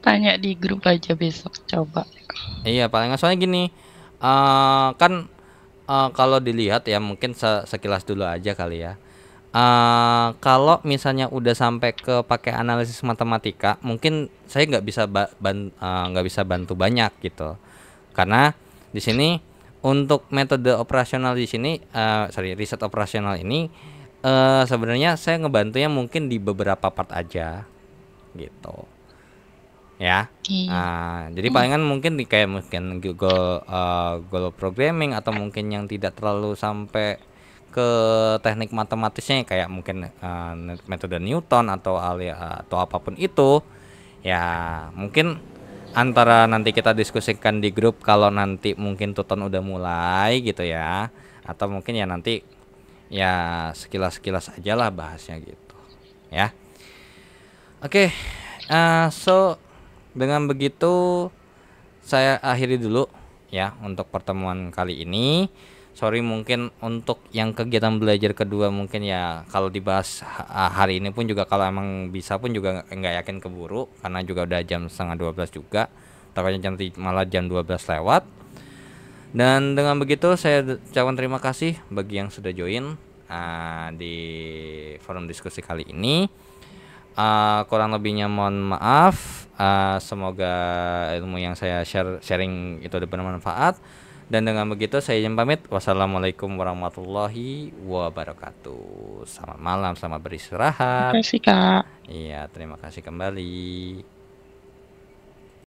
Tanya di grup aja besok, coba. Iya paling nggak, soalnya gini, kan kalau dilihat ya mungkin sekilas dulu aja kali ya. Kalau misalnya udah sampai ke pakai analisis matematika, mungkin saya nggak bisa nggak bisa bantu banyak gitu, karena di sini untuk metode operasional di sini, riset operasional ini, sebenarnya saya ngebantunya mungkin di beberapa part aja gitu ya. Iya. Jadi palingan mungkin di kayak mungkin goal programming, atau mungkin yang tidak terlalu sampai ke teknik matematisnya, kayak mungkin metode Newton atau atau apapun itu ya. Mungkin antara nanti kita diskusikan di grup kalau nanti mungkin tuton udah mulai gitu ya, atau mungkin ya nanti ya sekilas-sekilas aja lah bahasnya gitu ya. Oke, so dengan begitu saya akhiri dulu ya untuk pertemuan kali ini. Sorry mungkin untuk yang kegiatan belajar kedua mungkin ya kalau dibahas hari ini pun juga, kalau emang bisa pun juga nggak yakin keburu, karena juga udah jam setengah 12 juga. Takutnya nanti malah jam 12 lewat. Dan dengan begitu saya ucapkan terima kasih bagi yang sudah join di forum diskusi kali ini. Kurang lebihnya mohon maaf. Semoga ilmu yang saya sharing itu bermanfaat. Dan dengan begitu saya izin pamit. Wassalamualaikum warahmatullahi wabarakatuh. Selamat malam, selamat beristirahat. Terima kasih, Kak. Iya, terima kasih kembali.